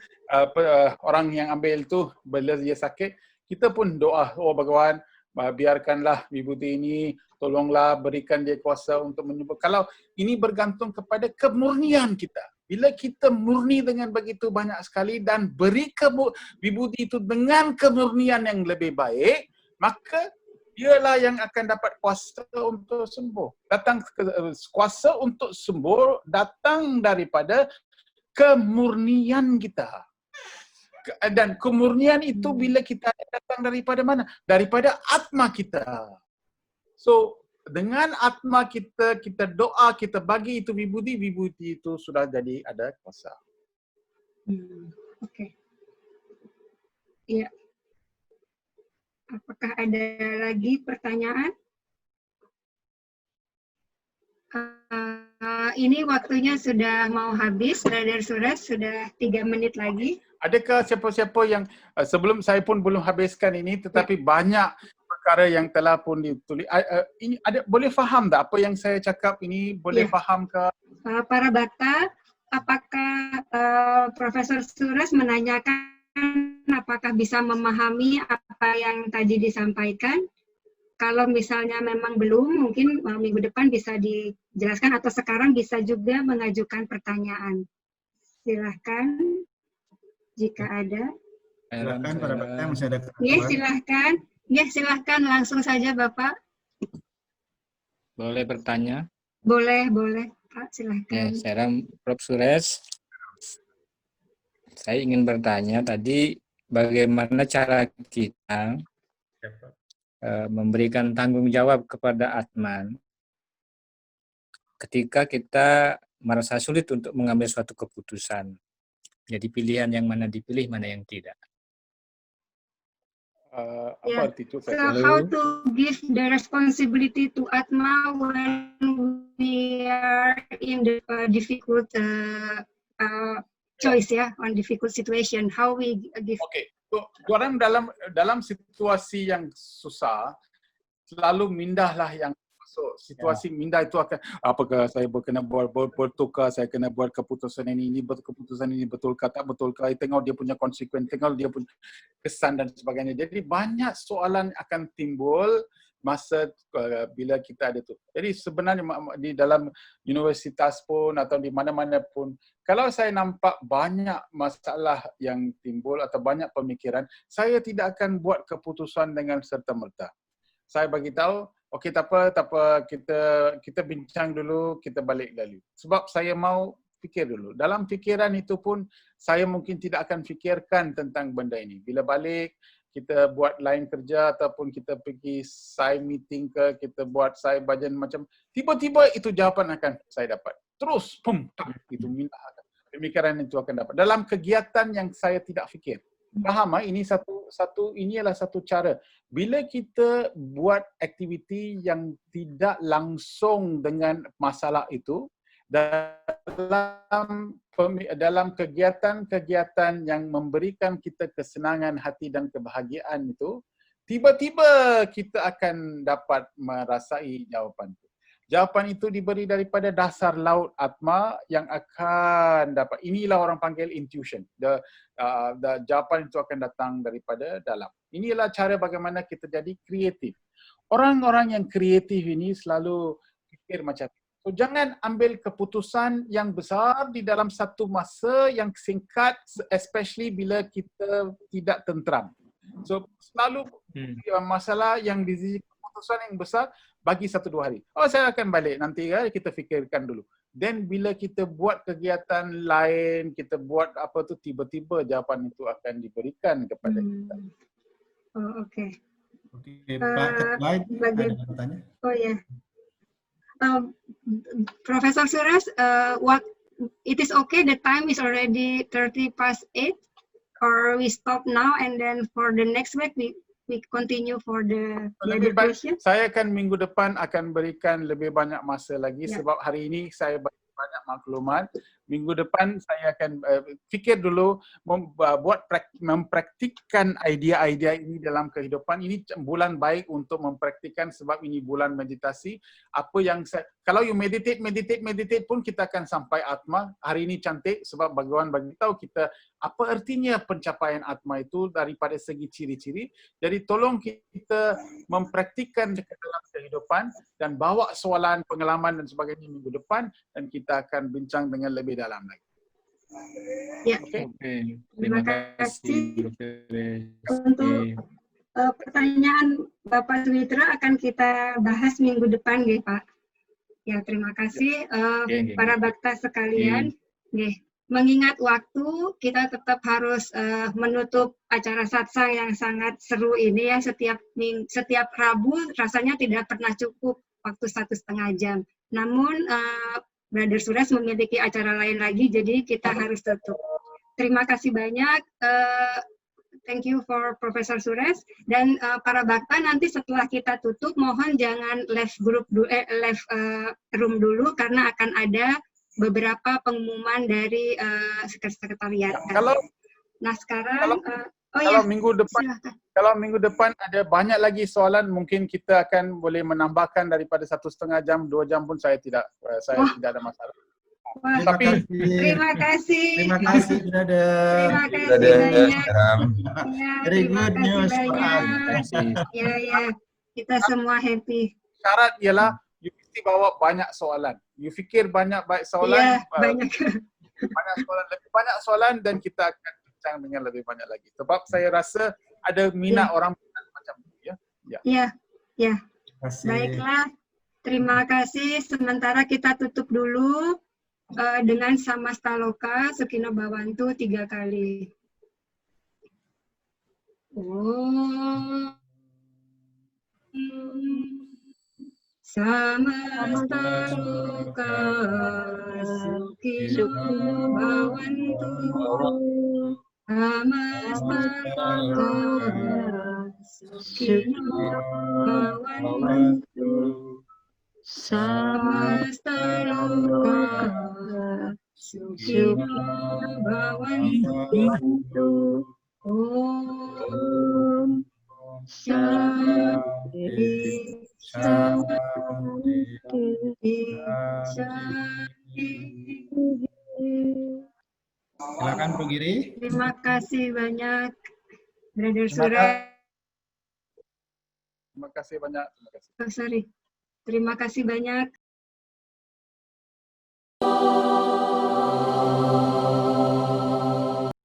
orang yang ambil itu bila dia sakit, kita pun doa, oh Bhagawan, biarkanlah wibuti ini, tolonglah berikan dia kuasa untuk menyembuh. Kalau ini bergantung kepada kemurnian kita. Bila kita murni dengan begitu banyak sekali dan beri wibuti itu dengan kemurnian yang lebih baik, maka dialah yang akan dapat kuasa untuk sembuh. Kuasa untuk sembuh datang daripada kemurnian kita. Dan kemurnian itu bila kita datang daripada mana? Daripada atma kita. So, dengan atma kita, kita doa, kita bagi itu wibuti itu sudah jadi ada kuasa. Oke. Iya. Apakah ada lagi pertanyaan? Ini waktunya sudah mau habis, Brother Suresh, sudah 3 menit lagi. Adakah siapa-siapa yang, sebelum saya pun belum habiskan ini, tetapi banyak perkara yang telah pun ditulis. Ini boleh faham tak apa yang saya cakap ini? Boleh faham ke? Para bakta, apakah Profesor Suresh menanyakan apakah bisa memahami apa yang tadi disampaikan? Kalau misalnya memang belum, mungkin minggu depan bisa dijelaskan atau sekarang bisa juga mengajukan pertanyaan. Silahkan jika ada. Silahkan para bakta yang masih ada pertanyaan. Ya, silahkan. Ya, silahkan langsung saja Bapak. Boleh bertanya? Boleh, boleh. Pak, silakan. Saya Prof. Suresh. Saya ingin bertanya tadi bagaimana cara kita memberikan tanggung jawab kepada Atman ketika kita merasa sulit untuk mengambil suatu keputusan. Jadi pilihan yang mana dipilih, mana yang tidak. Apa arti itu? So how to give the responsibility to Atma when we are in the difficult choice on difficult situation? How we give? Okay, so orang dalam situasi yang susah selalu mindahlah yang masuk. Situasi mindah itu akan apakah saya kena bertukar, saya kena buat keputusan ini keputusan ini betulkah tak betulkah, tengok dia punya konsekuensi, tengok dia punya kesan dan sebagainya. Jadi banyak soalan akan timbul masa bila kita ada tu. Jadi sebenarnya di dalam universitas pun atau di mana-mana pun, kalau saya nampak banyak masalah yang timbul atau banyak pemikiran, saya tidak akan buat keputusan dengan serta-merta. Saya bagi tahu, okey tak apa, kita bincang dulu, kita balik dulu. Sebab saya mau fikir dulu. Dalam fikiran itu pun saya mungkin tidak akan fikirkan tentang benda ini. Bila balik kita buat lain kerja ataupun kita pergi side meeting ke, kita buat side bajan macam, tiba-tiba itu jawapan akan saya dapat. Terus pum tak, itu minta pemikiran itu akan dapat. Dalam kegiatan yang saya tidak fikir. Faham ini ini adalah satu cara. Bila kita buat aktiviti yang tidak langsung dengan masalah itu, dalam kegiatan-kegiatan yang memberikan kita kesenangan hati dan kebahagiaan itu, tiba-tiba kita akan dapat merasai jawapan itu. Jawapan itu diberi daripada dasar laut Atma yang akan dapat. Inilah orang panggil intuition. Jawapan itu akan datang daripada dalam. Inilah cara bagaimana kita jadi kreatif. Orang-orang yang kreatif ini selalu fikir macam itu. So, jangan ambil keputusan yang besar di dalam satu masa yang singkat, especially bila kita tidak tenteram. So, selalu masalah yang di keputusan yang besar bagi 1-2 hari. Oh, saya akan balik nanti kita fikirkan dulu. Then bila kita buat kegiatan lain, kita buat apa tu, tiba-tiba jawapan itu akan diberikan kepada kita. Oh, okey. Okey, Pak Lain ada pertanyaan? Oh ya. Professor Suresh, it is okay, the time is already 8:30, or we stop now and then for the next week we continue for the other question. Saya akan minggu depan akan berikan lebih banyak masa lagi sebab hari ini saya banyak maklumat. Minggu depan saya akan fikir dulu mempraktikkan idea-idea ini dalam kehidupan. Ini bulan baik untuk mempraktikkan sebab ini bulan meditasi. Apa yang kalau you meditate pun kita akan sampai Atma. Hari ini cantik sebab Bhagawan bagi tahu kita apa artinya pencapaian Atma itu daripada segi ciri-ciri. Jadi tolong kita mempraktikkan dalam kehidupan dan bawa soalan, pengalaman dan sebagainya minggu depan dan kita akan bincang dengan lebih dalam lagi. Ya. Okay. Terima kasih untuk pertanyaan Bapak Suwitra akan kita bahas minggu depan, ya Pak. Ya, terima kasih para bakta sekalian. Mengingat waktu, kita tetap harus menutup acara satsang yang sangat seru ini ya. Setiap Rabu rasanya tidak pernah cukup waktu 1,5 jam. Namun Brother Suresh memiliki acara lain lagi, jadi kita harus tutup. Terima kasih banyak. Thank you for Professor Suresh. Dan para bakta nanti setelah kita tutup, mohon jangan left room dulu karena akan ada beberapa pengumuman dari sekretariat. Nah sekarang kalau minggu depan ada banyak lagi soalan, mungkin kita akan boleh menambahkan daripada 1,5 jam, 2 jam pun saya tidak ada masalah. Tapi terima kasih. Terima kasih, Brother. Terima kasih banyak. Very good news. Ya, kita semua happy. Syarat ialah you mesti bawa banyak soalan. You fikir banyak soalan. Ya, banyak. Lebih banyak soalan dan kita akan bincang dengan lebih banyak lagi. Sebab saya rasa ada minat orang macam itu ya. Ya. Baiklah. Terima kasih. Sementara kita tutup dulu dengan Samastaloka Sukino Bhawantu 3 kali. Om Samastaloka Sukino Bhawantu. Samastaloka Sukino Bhawantu. Samastaloka Sukino Bhawantu. Om Shanti Shanti Shanti. Silakan Bu Giri. Terima kasih banyak, Brother Suresh. Terima kasih banyak. Oh, sorry. Terima kasih banyak